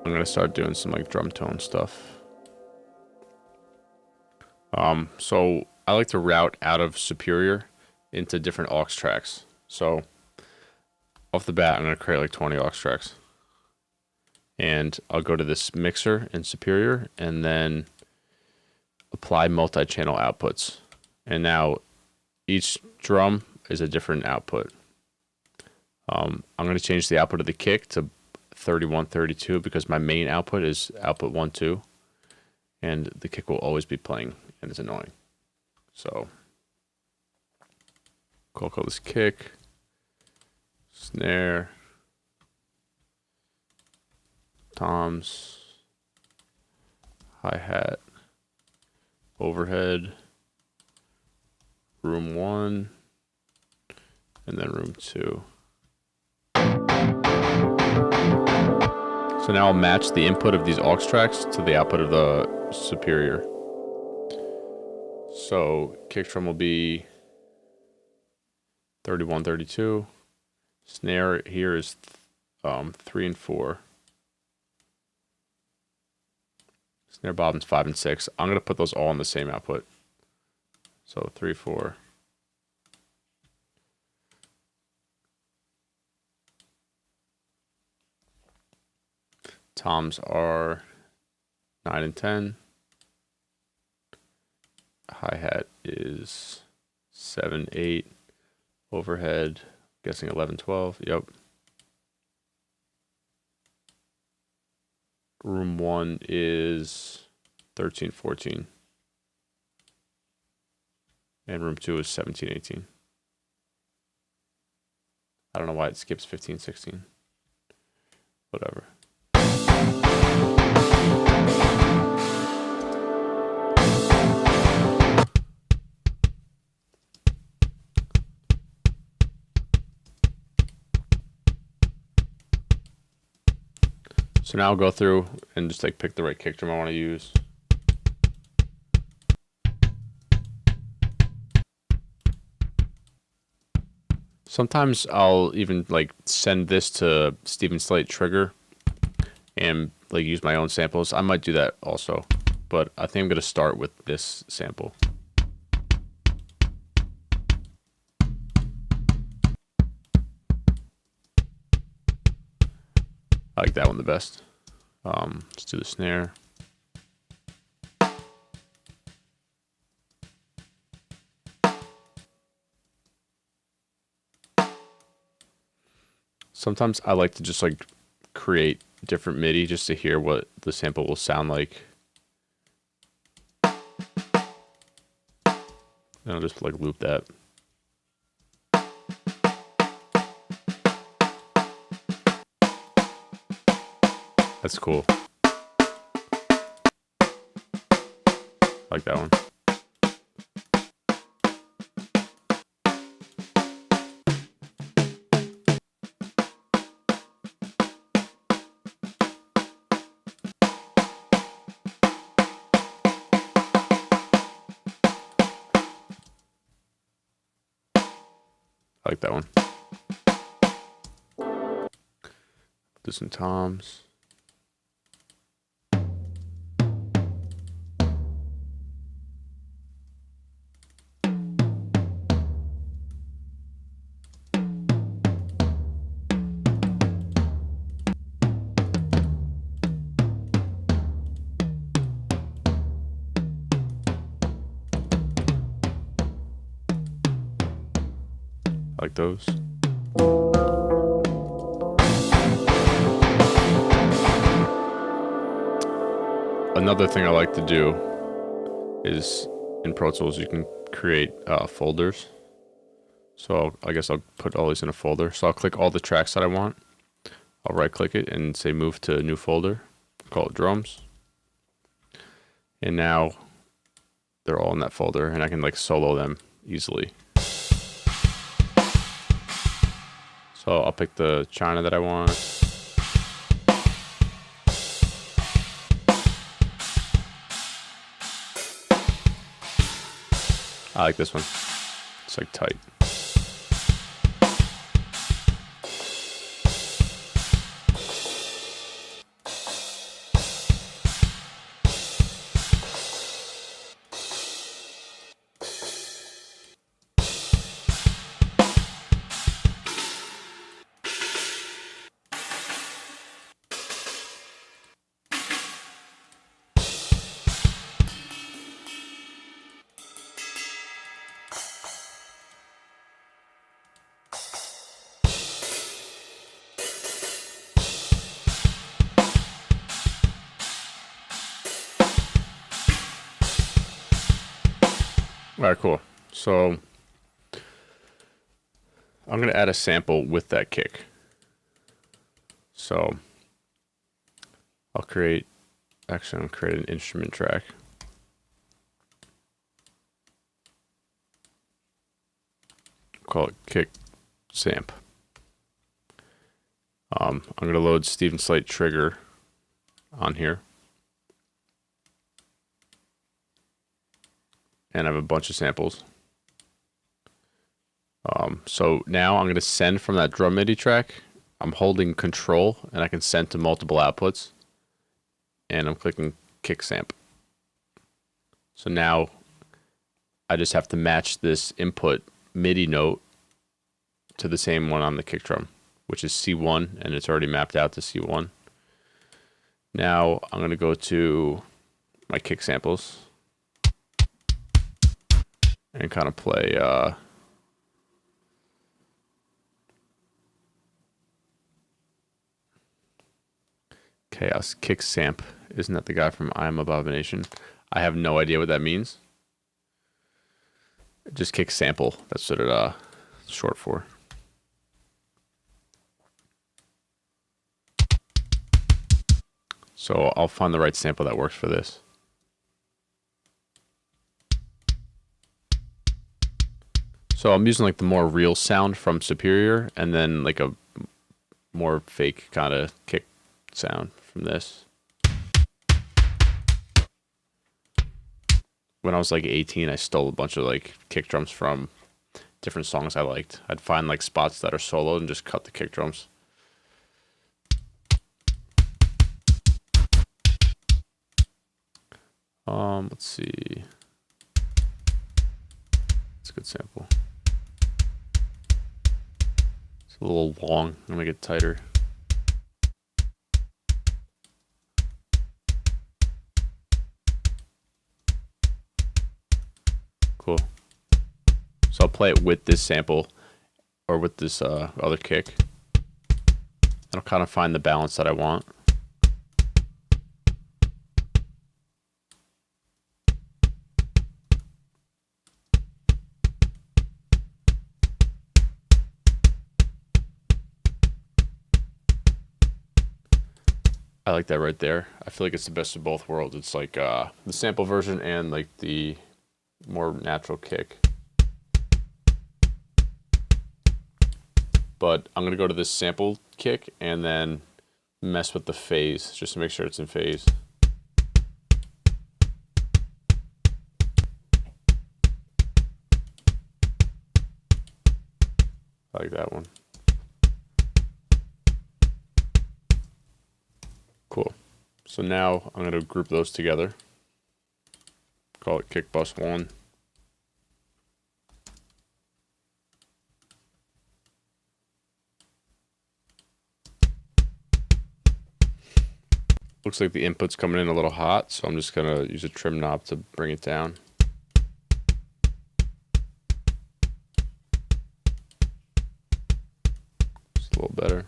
I'm going to start doing some like drum tone stuff. So I like to route out of Superior into different aux tracks. So off the bat, I'm going to create like 20 aux tracks. And I'll go to this mixer in Superior and then apply multi-channel outputs. And now each drum is a different output. I'm going to change the output of the kick to 3132 because my main output is output 1, 2, and the kick will always be playing, and it's annoying. So, call this kick, snare, toms, hi-hat, overhead, room 1, and then room 2. So now I'll match the input of these aux tracks to the output of the Superior. So kick drum will be 3132. Snare here is 3 and 4. Snare bottom's 5 and 6. I'm gonna put those all in the same output. So 3, 4. Toms are 9 and 10. Hi-hat is 7, 8. Overhead, guessing 11, 12. Yep. Room 1 is 13, 14. And room 2 is 17, 18. I don't know why it skips 15, 16. Whatever. So now I'll go through and just like pick the right kick drum I want to use. Sometimes I'll even like send this to Steven Slate Trigger and like use my own samples. I might do that also, but I think I'm going to start with this sample. I like that one the best. Let's do the snare. Sometimes I like to just like create different MIDI just to hear what the sample will sound like. And I'll just like loop that. That's cool. I like that one. I like that one. Do some toms. like those. Another thing I like to do is in Pro Tools you can create folders. So I guess I'll put all these in a folder. So I'll click all the tracks that I want. I'll right click it and say move to a new folder. Call it drums. And now they're all in that folder and I can like solo them easily. So I'll pick the China that I want. I like this one. It's like tight. All right, cool. So I'm going to add a sample with that kick. So I'm going to create an instrument track. Call it kick samp. I'm going to load Steven Slate trigger on here. And I have a bunch of samples. So now I'm going to send from that drum MIDI track. I'm holding control and I can send to multiple outputs. And I'm clicking kick samp. So now I just have to match this input MIDI note to the same one on the kick drum, which is C1, and it's already mapped out to C1. Now I'm going to go to my kick samples and kind of play Chaos Kick Samp. Isn't that the guy from I Am Abomination? I have no idea what that means. Just kick sample. That's what it's short for. So I'll find the right sample that works for this. So I'm using like the more real sound from Superior and then like a more fake kind of kick sound from this. When I was like 18, I stole a bunch of like kick drums from different songs I liked. I'd find like spots that are soloed and just cut the kick drums. Let's see. It's a good sample. It's a little long. I'm gonna get tighter. Cool. So I'll play it with this sample or with this other kick. And I'll kind of find the balance that I want. I like that right there. I feel like it's the best of both worlds. It's like the sample version and like the more natural kick. But I'm gonna go to this sample kick and then mess with the phase just to make sure it's in phase. I like that one. Cool. So now I'm going to group those together. Call it kick bus 1. Looks like the input's coming in a little hot, so I'm just going to use a trim knob to bring it down. little better.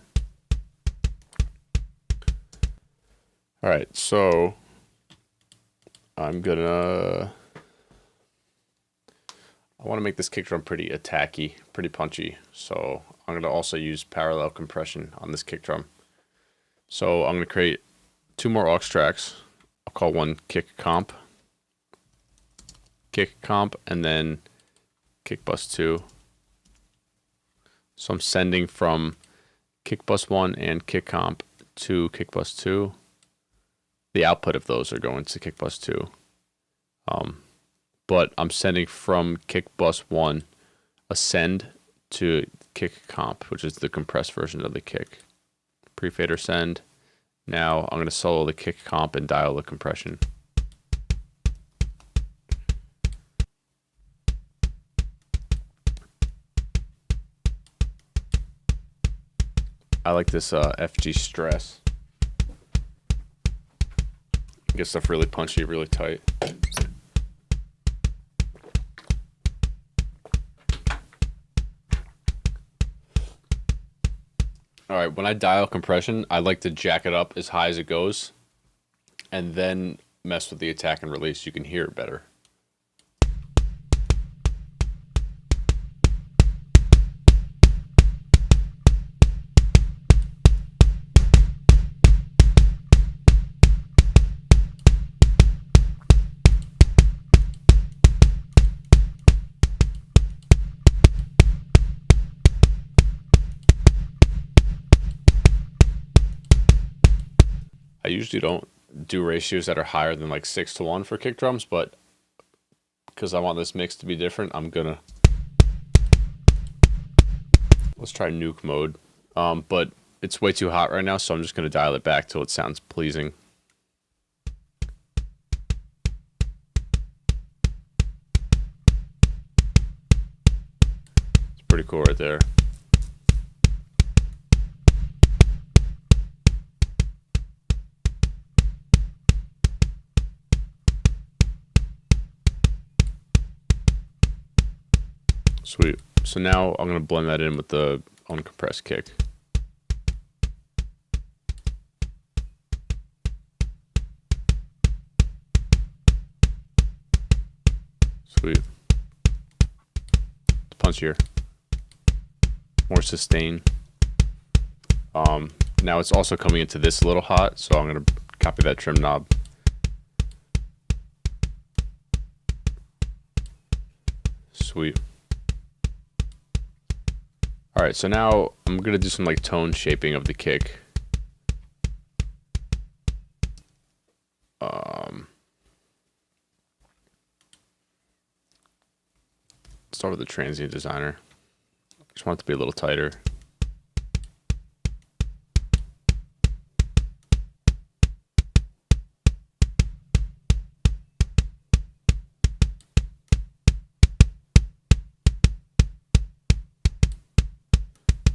All right, so I want to make this kick drum pretty attacky, pretty punchy. So I'm going to also use parallel compression on this kick drum. So I'm going to create 2 more aux tracks. I'll call one kick comp, and then kick bus 2. So I'm sending from kick bus 1 and kick comp to kick bus 2. The output of those are going to kick bus 2. But I'm sending from kick bus 1 a send to kick comp, which is the compressed version of the kick. Pre-fader send. Now I'm going to solo the kick comp and dial the compression. I like this FG stress. Get stuff really punchy, really tight. All right, when I dial compression, I like to jack it up as high as it goes and then mess with the attack and release. You can hear it better. I usually don't do ratios that are higher than like 6:1 for kick drums, but because I want this mix to be different, I'm gonna... Let's try nuke mode. But it's way too hot right now, so I'm just gonna dial it back till it sounds pleasing. It's pretty cool right there. Sweet. So now I'm going to blend that in with the uncompressed kick. Sweet. It's punchier. More sustain. Now it's also coming into this a little hot, so I'm going to copy that trim knob. Sweet. All right, so now I'm gonna do some like tone shaping of the kick. Start with the transient designer. Just want it to be a little tighter.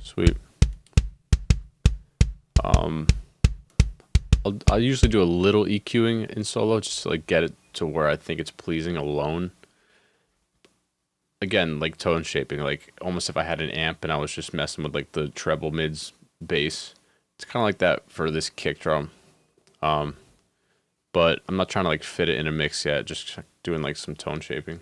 Sweet. I'll usually do a little EQing in solo just to like get it to where I think it's pleasing alone. Again, like tone shaping, like almost if I had an amp and I was just messing with like the treble, mids, bass. It's kind of like that for this kick drum. But I'm not trying to like fit it in a mix yet, just doing like some tone shaping.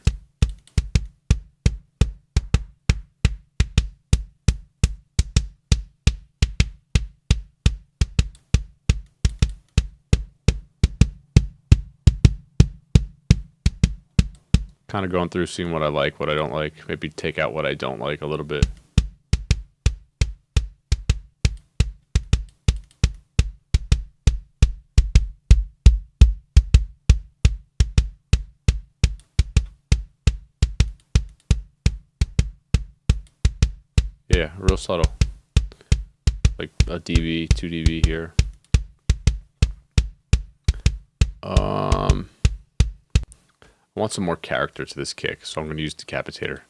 Kind of going through, seeing what I like, what I don't like. Maybe take out what I don't like a little bit. Yeah, real subtle. Like a dB, 2 dB here. I want some more character to this kick, so I'm going to use Decapitator.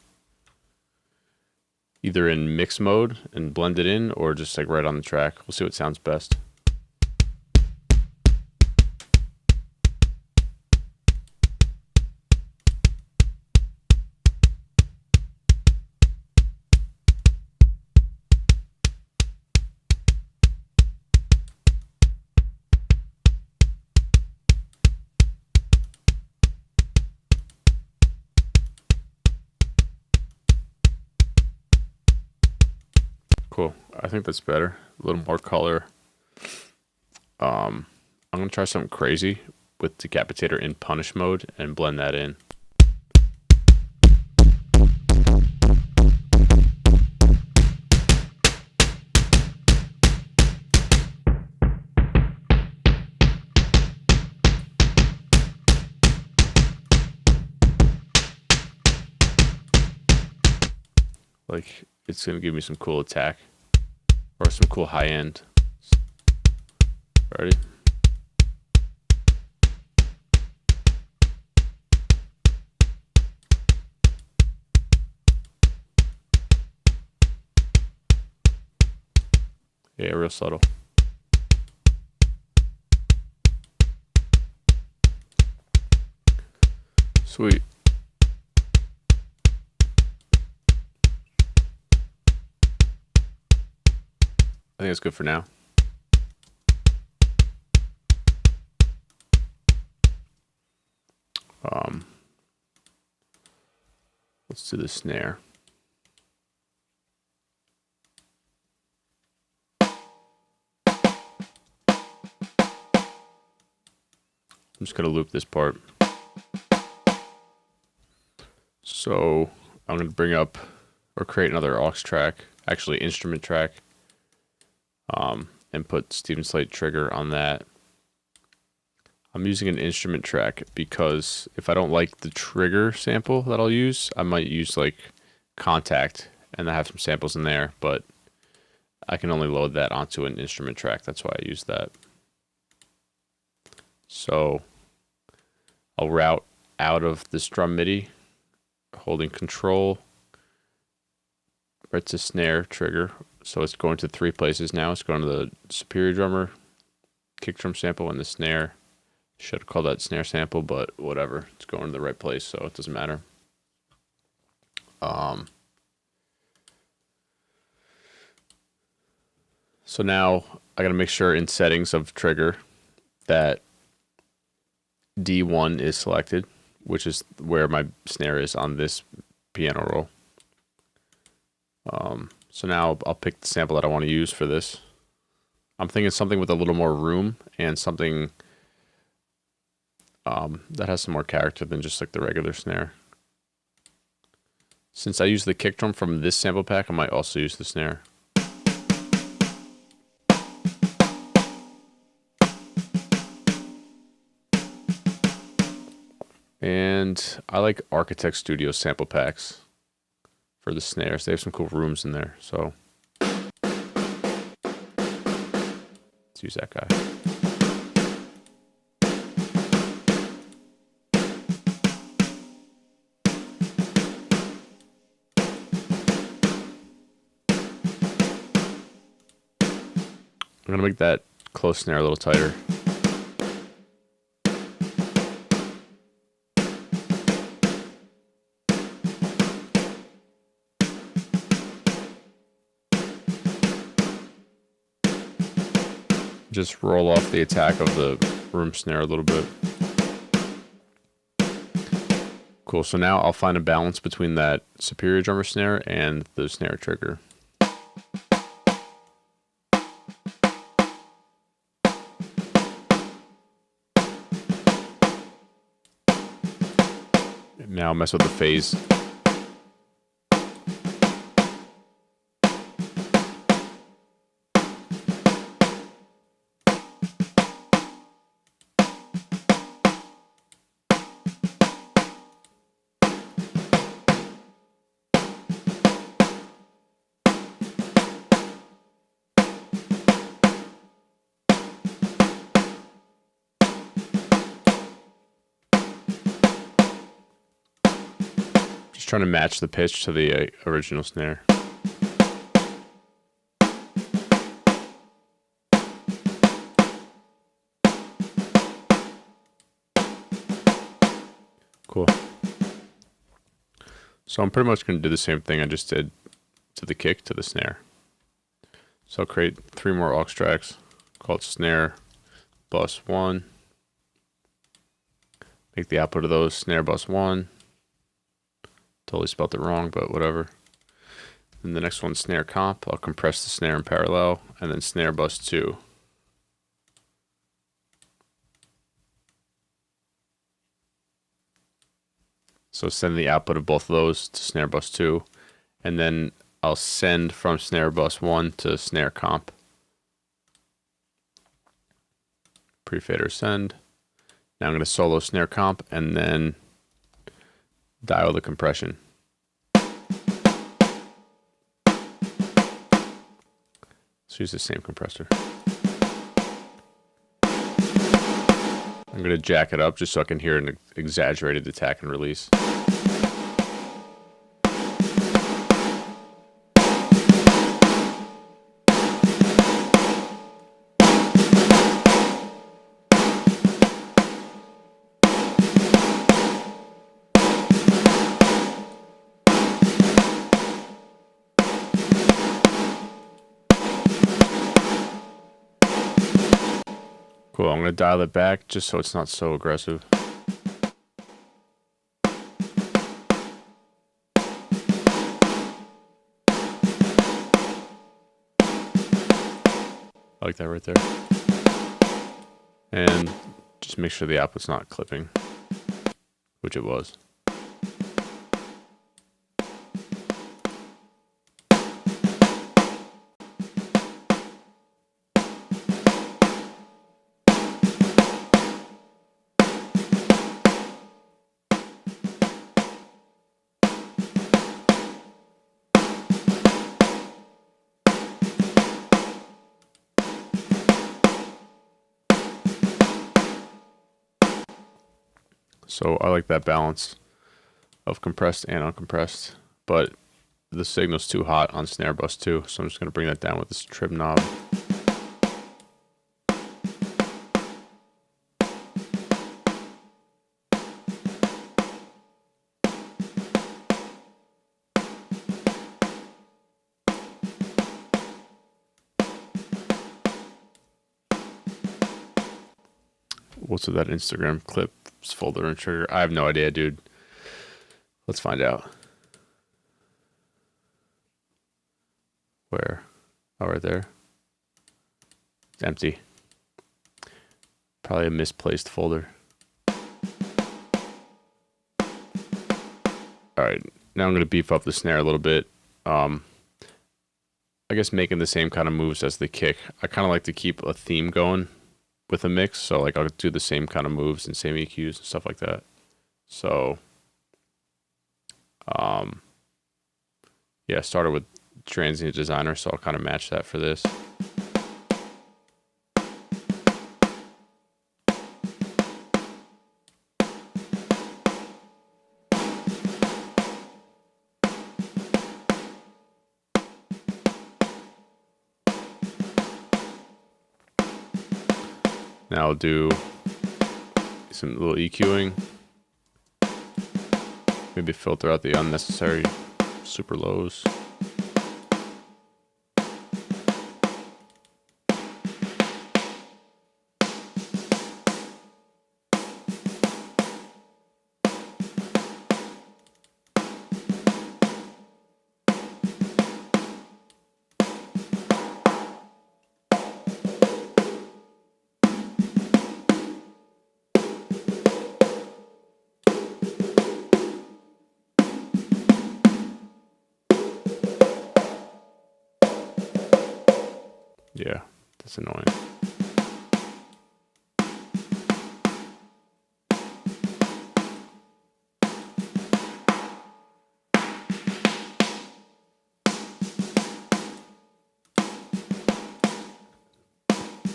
Either in mix mode and blend it in, or just like right on the track. We'll see what sounds best. Cool. I think that's better. A little more color. I'm gonna try something crazy with Decapitator in punish mode and blend that in. Like, it's gonna give me some cool attack or some cool high end. Ready? Yeah, real subtle. Sweet. I think it's good for now. Let's do the snare. I'm just gonna loop this part. So I'm gonna bring up or create another aux track, actually instrument track, and put Steven Slate trigger on that. I'm using an instrument track because if I don't like the trigger sample that I'll use, I might use like Contact and I have some samples in there, but I can only load that onto an instrument track. That's why I use that. So I'll route out of this drum MIDI, holding control, right to snare trigger. So it's going to 3 places now. It's going to the superior drummer, kick drum sample, and the snare. Should have called that snare sample, but whatever. It's going to the right place, so it doesn't matter. So now I gotta make sure in settings of trigger that D1 is selected, which is where my snare is on this piano roll. So now I'll pick the sample that I want to use for this. I'm thinking something with a little more room and something that has some more character than just like the regular snare. Since I use the kick drum from this sample pack, I might also use the snare. And I like Architect Studio sample packs for the snares. They have some cool rooms in there, so let's use that guy. I'm gonna make that close snare a little tighter. Just roll off the attack of the room snare a little bit. Cool, so now I'll find a balance between that superior drummer snare and the snare trigger. Now mess with the phase. Trying to match the pitch to the original snare. Cool. So I'm pretty much going to do the same thing I just did to the kick to the snare. So I'll create 3 more aux tracks, call it snare bus 1. Make the output of those snare bus 1. Totally spelled it wrong, but whatever. And the next one's snare comp. I'll compress the snare in parallel, and then snare bus 2. So send the output of both of those to snare bus 2, and then I'll send from snare bus 1 to snare comp. Pre-fader send. Now I'm going to solo snare comp and then dial the compression. Let's use the same compressor. I'm going to jack it up just so I can hear an exaggerated attack and release. Cool, I'm going to dial it back just so it's not so aggressive. I like that right there. And just make sure the output's not clipping, which it was. So I like that balance of compressed and uncompressed, but the signal's too hot on snare bus 2, so I'm just going to bring that down with this trim knob. What's with that Instagram clips folder and trigger? I have no idea, dude. Let's find out. Where? Oh, right there. It's empty. Probably a misplaced folder. Alright, now I'm going to beef up the snare a little bit. I guess making the same kind of moves as the kick. I kind of like to keep a theme going with a mix, so like I'll do the same kind of moves and same EQs and stuff like that. So yeah, I started with Transient Designer, so I'll kind of match that for this. Now I'll do some little EQing. Maybe filter out the unnecessary super lows. Yeah, that's annoying.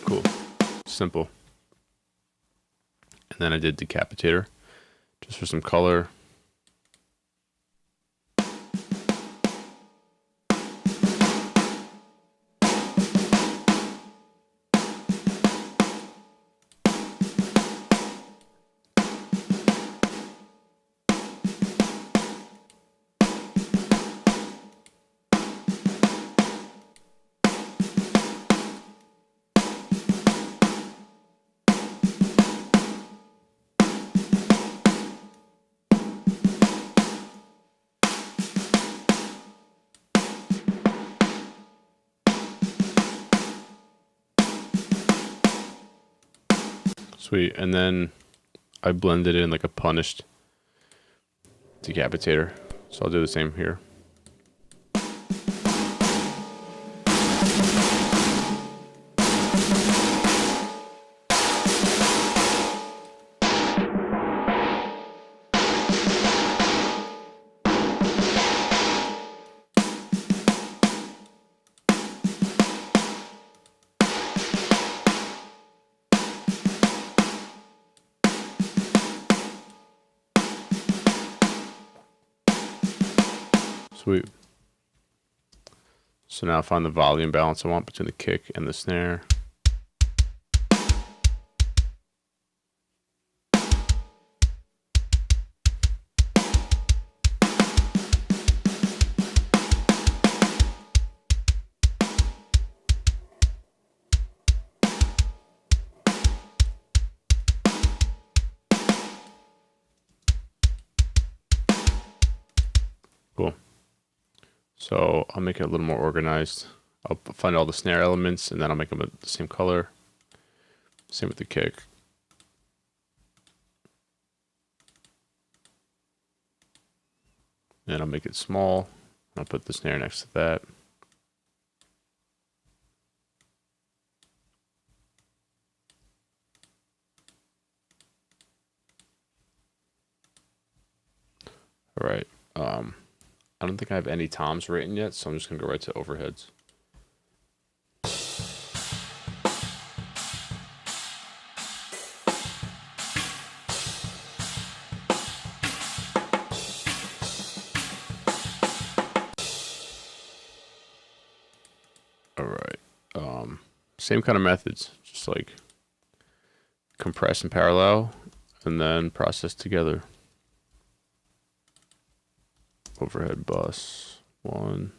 Cool. Simple. And then I did Decapitator just for some color. Sweet. And then I blended in like a punished decapitator. So I'll do the same here. Sweet. So now I find the volume balance I want between the kick and the snare. Cool. So I'll make it a little more organized. I'll find all the snare elements and then I'll make them the same color. Same with the kick. And I'll make it small. I'll put the snare next to that. All right. I don't think I have any toms written yet, so I'm just gonna go right to overheads. All right. Same kind of methods, just like compress and parallel, and then process together. Overhead bus 1.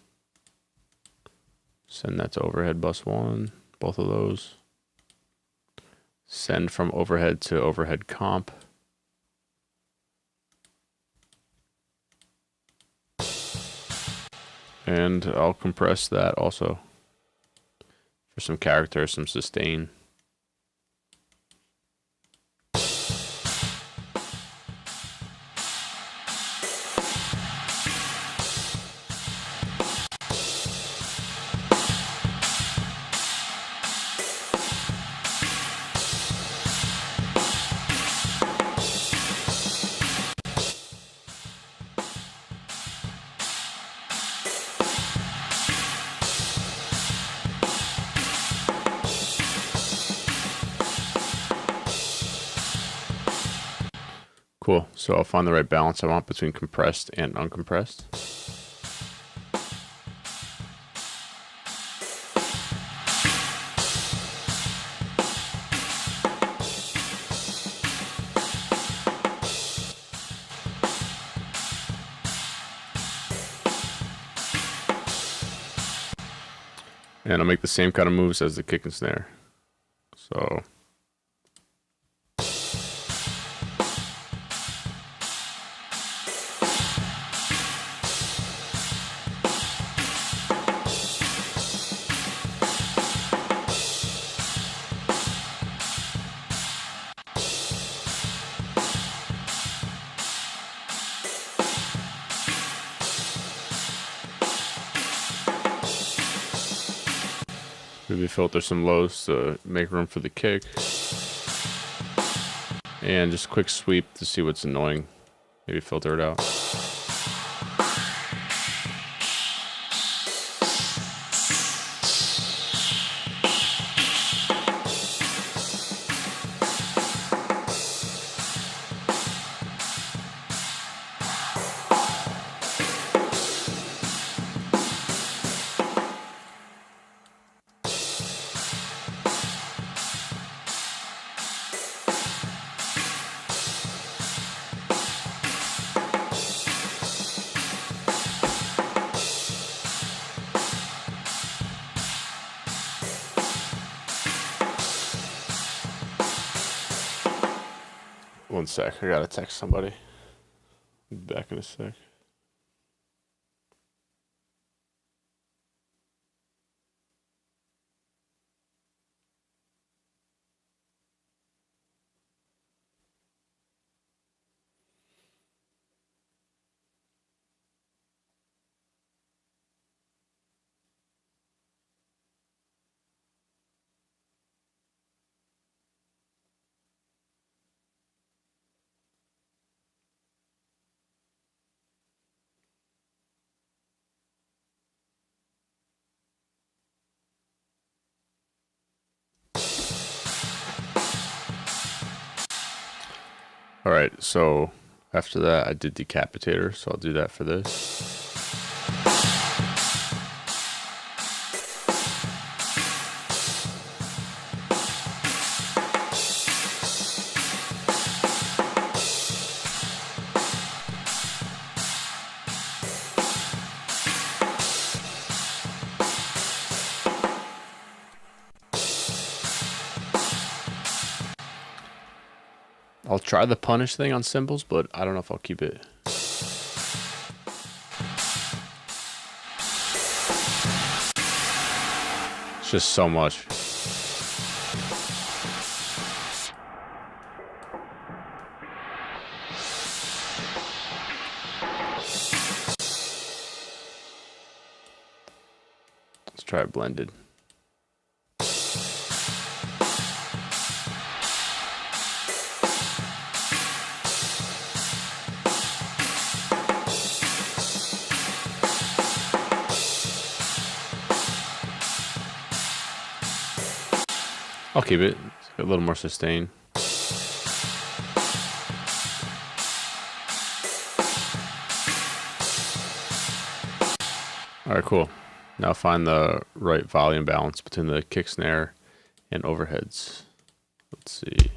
Send that to overhead bus 1. Both of those. Send from overhead to overhead comp. And I'll compress that also for some character, some sustain. Cool. So I'll find the right balance I want between compressed and uncompressed. And I'll make the same kind of moves as the kick and snare. So maybe filter some lows to make room for the kick. And just quick sweep to see what's annoying. Maybe filter it out. One sec, I gotta text somebody. Back in a sec. All right, so after that, I did decapitator, so I'll do that for this. I'll try the punish thing on cymbals, but I don't know if I'll keep it. It's just so much. Let's try it blended. I'll keep it. It's a little more sustain. Alright, cool. Now find the right volume balance between the kick snare and overheads. Let's see.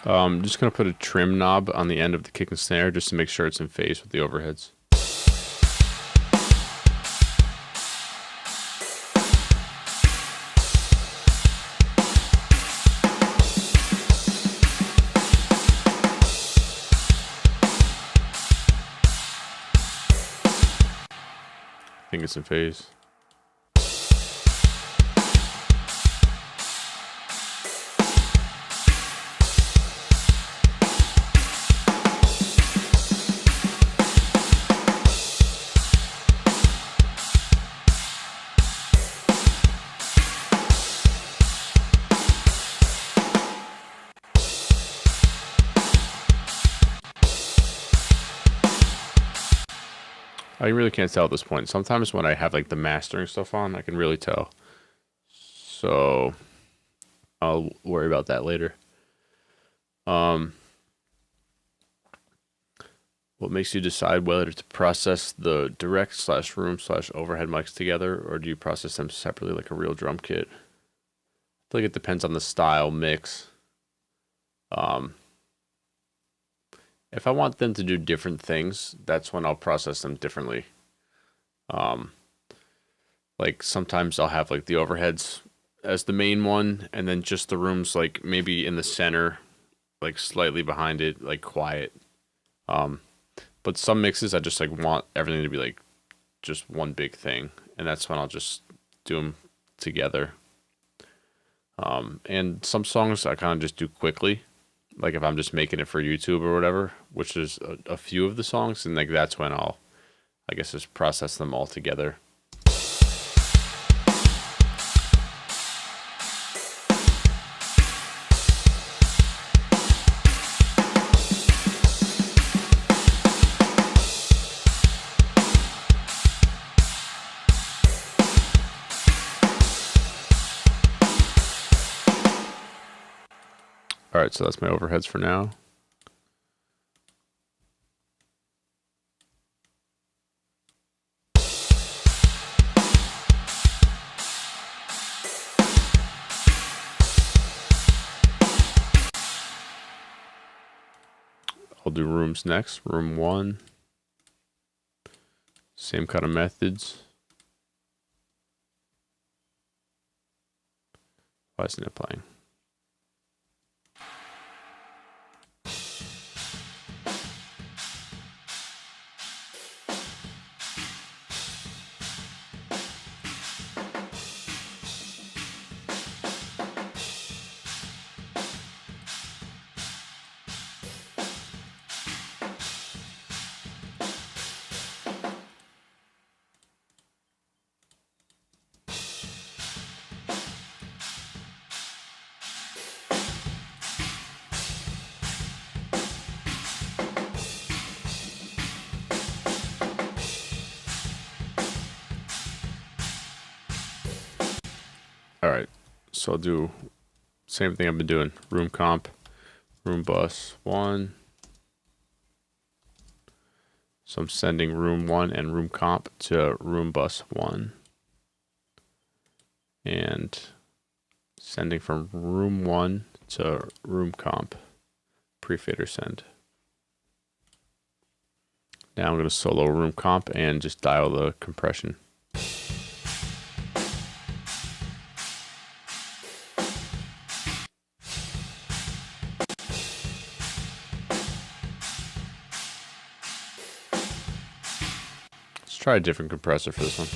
I'm just going to put a trim knob on the end of the kick and snare just to make sure it's in phase with the overheads. I think it's in phase. I really can't tell at this point. Sometimes when I have like the mastering stuff on, I can really tell. So I'll worry about that later. What makes you decide whether to process the direct / room / overhead mics together, or do you process them separately like a real drum kit? I feel like it depends on the style mix. If I want them to do different things, that's when I'll process them differently. Like sometimes I'll have like the overheads as the main one, and then just the rooms like maybe in the center, like slightly behind it, like quiet. But some mixes I just like want everything to be like just one big thing, and that's when I'll just do them together. And some songs I kind of just do quickly. Like if I'm just making it for YouTube or whatever, which is a few of the songs, and like that's when I'll, I guess, just process them all together. All right, so that's my overheads for now. I'll do rooms next. Room 1. Same kind of methods. Why isn't it playing? So I'll do same thing I've been doing. Room comp, room bus 1. So I'm sending room 1 and room comp to room bus 1. And sending from room 1 to room comp. Pre-fader send. Now I'm going to solo room comp and just dial the compression. Let's try a different compressor for this one.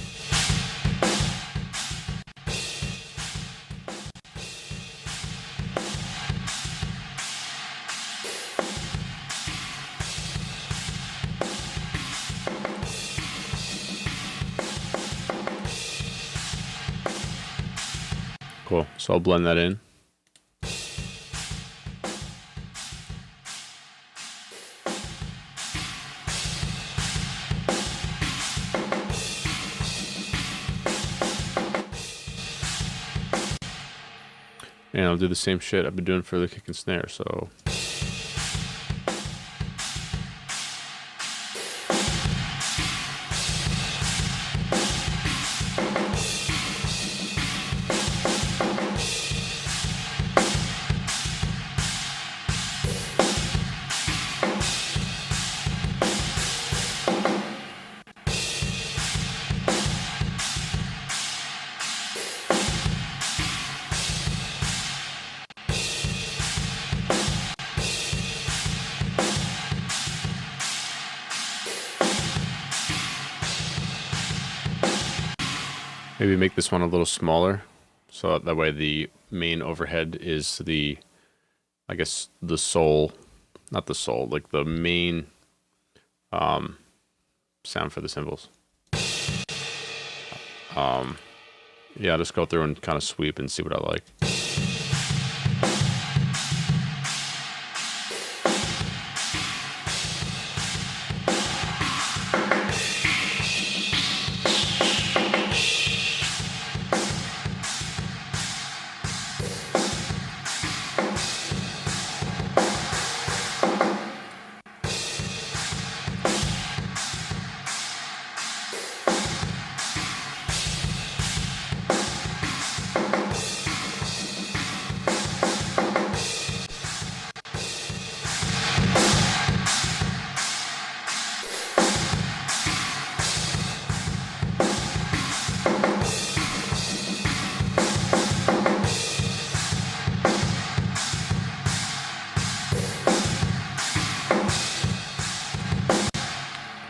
Cool. So I'll blend that in. And I'll do the same shit I've been doing for the kick and snare, so. Maybe make this one a little smaller, so that way the main overhead is the, I guess, the soul, not the soul, like the main sound for the cymbals. Yeah, just go through and kind of sweep and see what I like.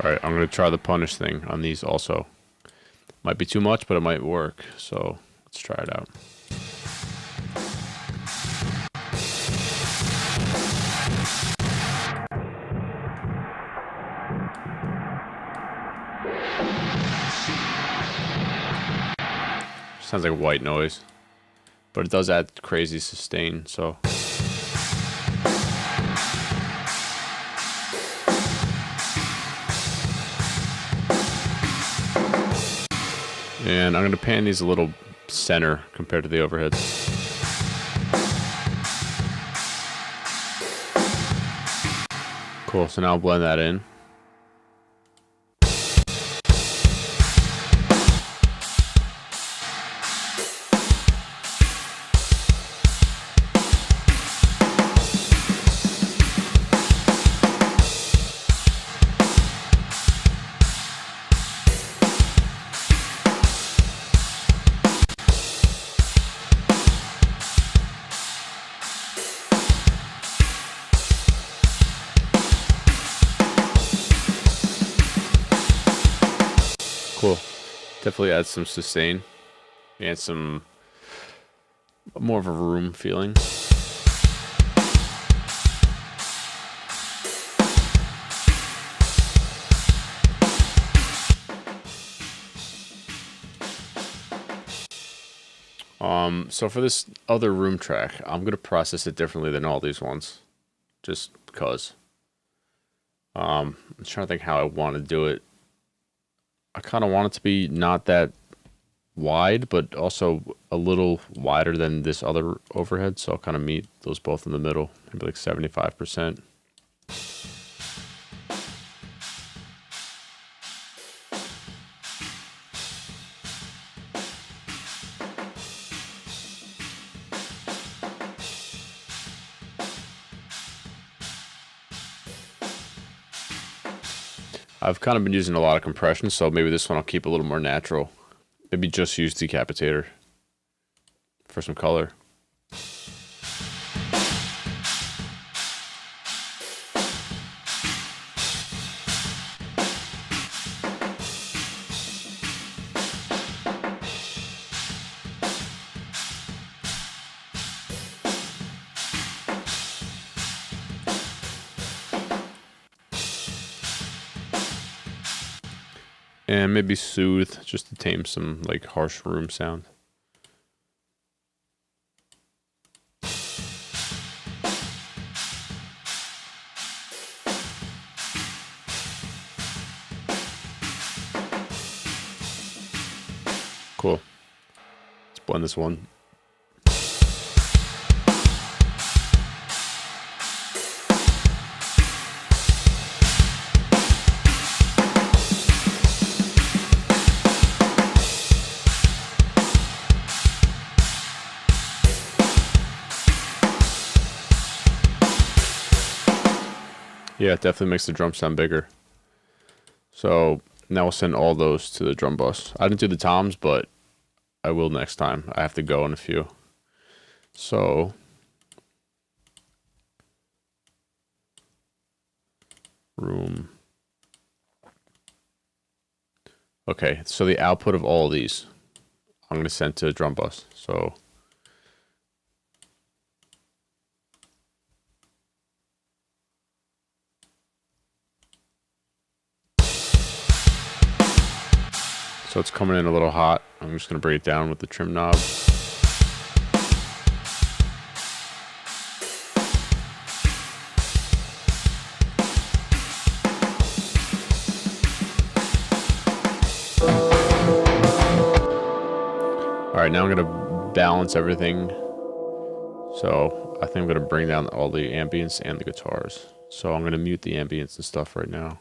Alright, I'm going to try the punish thing on these also. Might be too much, but it might work. So let's try it out. Sounds like white noise, but it does add crazy sustain, so. And I'm going to pan these a little center compared to the overheads. Cool, so now I'll blend that in. Cool. Definitely adds some sustain and some more of a room feeling. So for this other room track, I'm gonna process it differently than all these ones, just because. I'm trying to think how I want to do it. I kind of want it to be not that wide, but also a little wider than this other overhead. So I'll kind of meet those both in the middle, maybe like 75%. I've kind of been using a lot of compression, so maybe this one I'll keep a little more natural. Maybe just use decapitator for some color. And maybe soothe, just to tame some like harsh room sound. Cool. Let's blend this one. Yeah, it definitely makes the drum sound bigger. So now we'll send all those to the drum bus. I didn't do the toms, but I will next time. I have to go in a few. So room. Okay, so the output of all of these, I'm going to send to a drum bus. So it's coming in a little hot. I'm just going to bring it down with the trim knob. All right, now I'm going to balance everything. So I think I'm going to bring down all the ambience and the guitars. So I'm going to mute the ambience and stuff right now.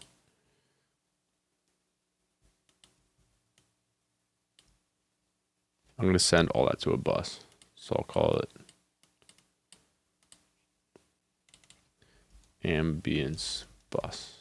I'm going to send all that to a bus. So I'll call it ambience bus.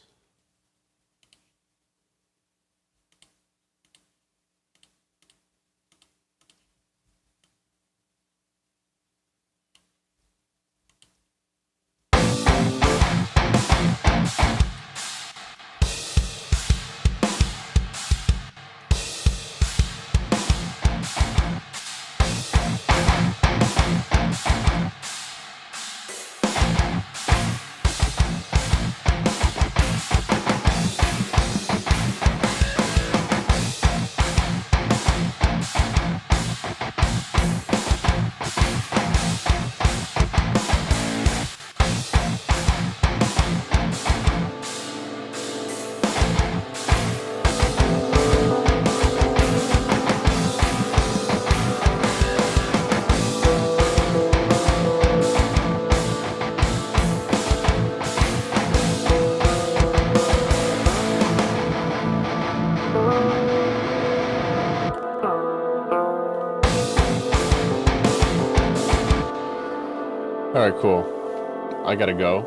All right, cool. I gotta go.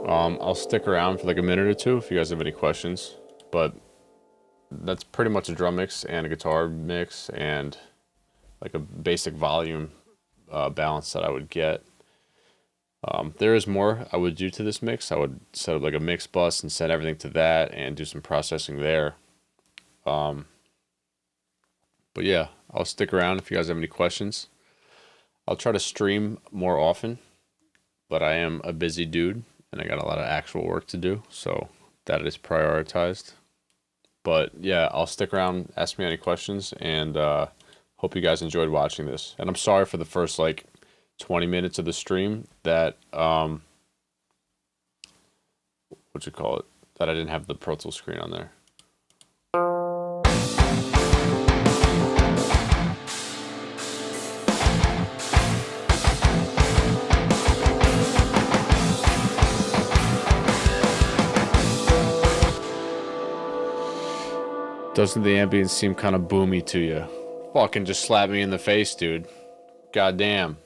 I'll stick around for like a minute or two if you guys have any questions. But that's pretty much a drum mix and a guitar mix and like a basic volume balance that I would get. There is more I would do to this mix. I would set up like a mix bus and set everything to that and do some processing there. But yeah, I'll stick around if you guys have any questions. I'll try to stream more often, but I am a busy dude and I got a lot of actual work to do, so that is prioritized. But yeah, I'll stick around, ask me any questions, and hope you guys enjoyed watching this. And I'm sorry for the first like 20 minutes of the stream that that I didn't have the Pro Tools screen on there. Doesn't the ambience seem kind of boomy to you? Fucking just slap me in the face, dude. Goddamn.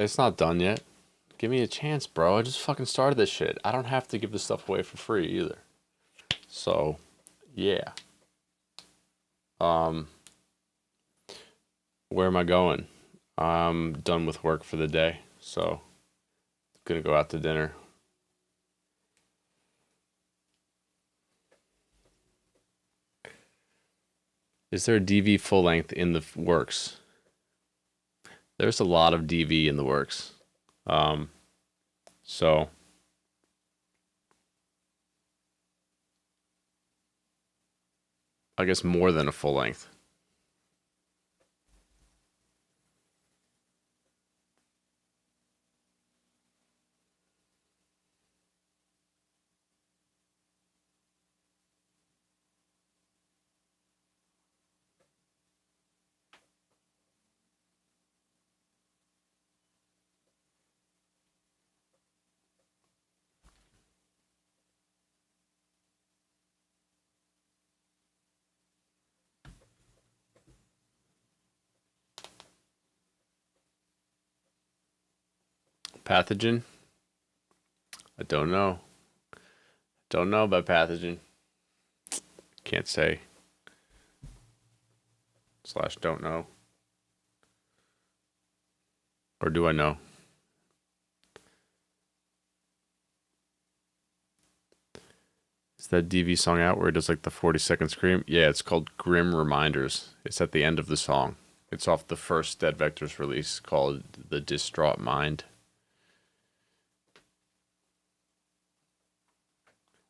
It's not done yet. Give me a chance, bro. I just fucking started this shit. I don't have to give this stuff away for free either. So, yeah. Where am I going? I'm done with work for the day, so gonna go out to dinner. Is there a DV full length in the works? There's a lot of DV in the works. So I guess more than a full length. Pathogen? I don't know. Don't know about pathogen. Can't say. Slash don't know. Or do I know? Is that DV song out where it does like the 40-second scream? Yeah, it's called Grim Reminders. It's at the end of the song. It's off the first Dead Vectors release called The Distraught Mind.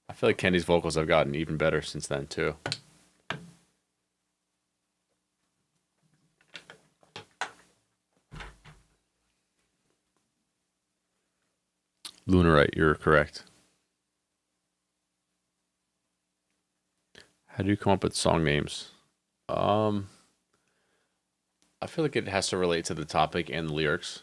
I feel like Kenny's vocals have gotten even better since then, too. Lunarite, you're correct. How do you come up with song names? I feel like it has to relate to the topic and the lyrics.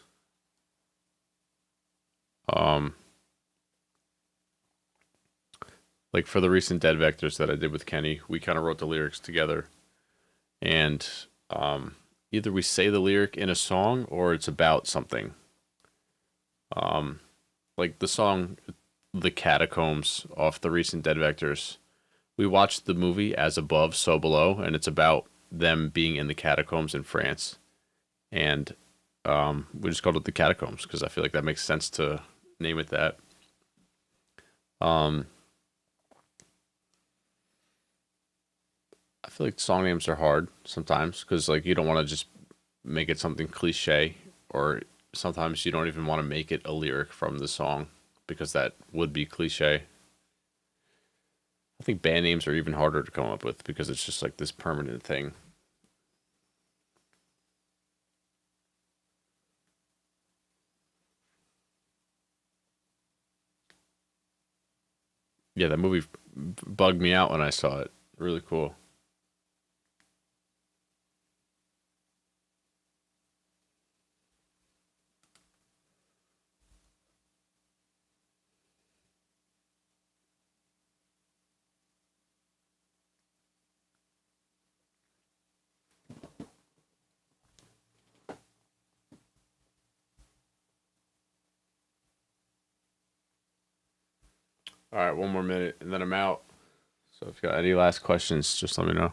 Like for the recent Dead Vectors that I did with Kenny, we kind of wrote the lyrics together, and either we say the lyric in a song or it's about something. Like the song "The Catacombs" off the recent Dead Vectors. We watched the movie As Above, So Below, and it's about them being in the catacombs in France, and we just called it The Catacombs because I feel like that makes sense to name it that. I feel like song names are hard sometimes because like you don't want to just make it something cliche, or sometimes you don't even want to make it a lyric from the song because that would be cliche. I think band names are even harder to come up with because it's just like this permanent thing. Yeah, that movie bugged me out when I saw it. Really cool. All right, one more minute and then I'm out. So if you got any last questions, just let me know.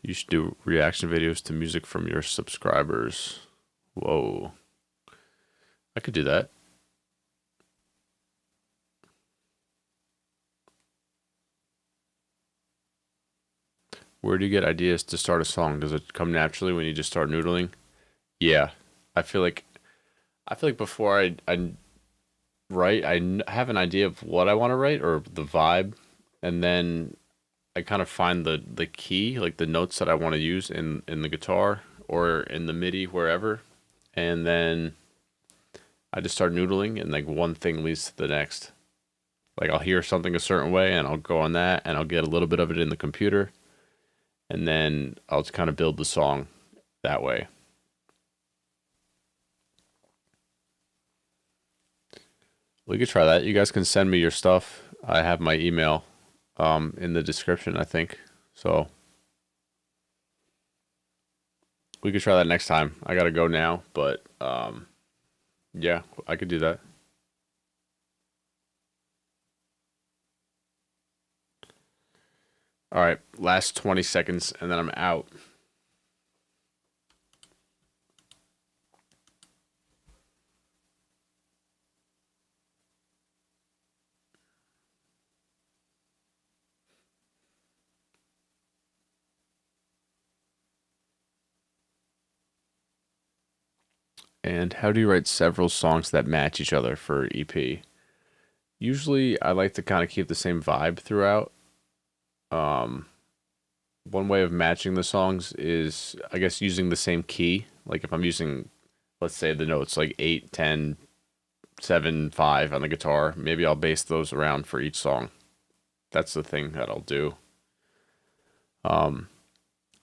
You should do reaction videos to music from your subscribers. Whoa. I could do that. Where do you get ideas to start a song? Does it come naturally when you just start noodling? Yeah. I feel like before I write, have an idea of what I want to write or the vibe, and then I kind of find the key, like the notes that I want to use in the guitar or in the MIDI wherever, and then I just start noodling, and like one thing leads to the next. Like I'll hear something a certain way and I'll go on that and I'll get a little bit of it in the computer and then I'll just kind of build the song that way. We could try that. You guys can send me your stuff. I have my email in the description, I think. So we could try that next time. I gotta go now, but yeah, I could do that. All right, last 20 seconds and then I'm out. And how do you write several songs that match each other for EP? Usually I like to kind of keep the same vibe throughout. Um, One way of matching the songs is, I guess, using the same key. Like if I'm using, let's say the notes like 8, 10, 7, 5 on the guitar, maybe I'll base those around for each song. That's the thing that I'll do. Um,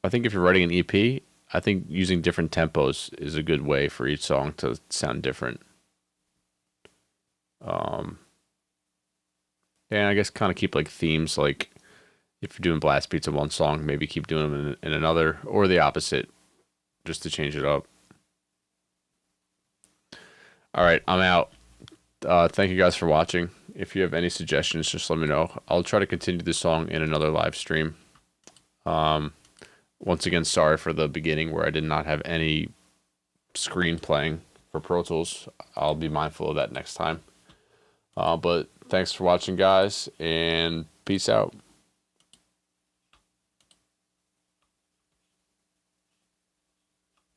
I think if you're writing an EP, I think using different tempos is a good way for each song to sound different. Um, and I guess kind of keep like themes, like if you're doing blast beats in one song, maybe keep doing them in another, or the opposite, just to change it up. All right, I'm out. Thank you guys for watching. If you have any suggestions, just let me know. I'll try to continue the song in another live stream. Um, Once again, sorry for the beginning where I did not have any screen playing for Pro Tools. I'll be mindful of that next time. But thanks for watching, guys, and peace out.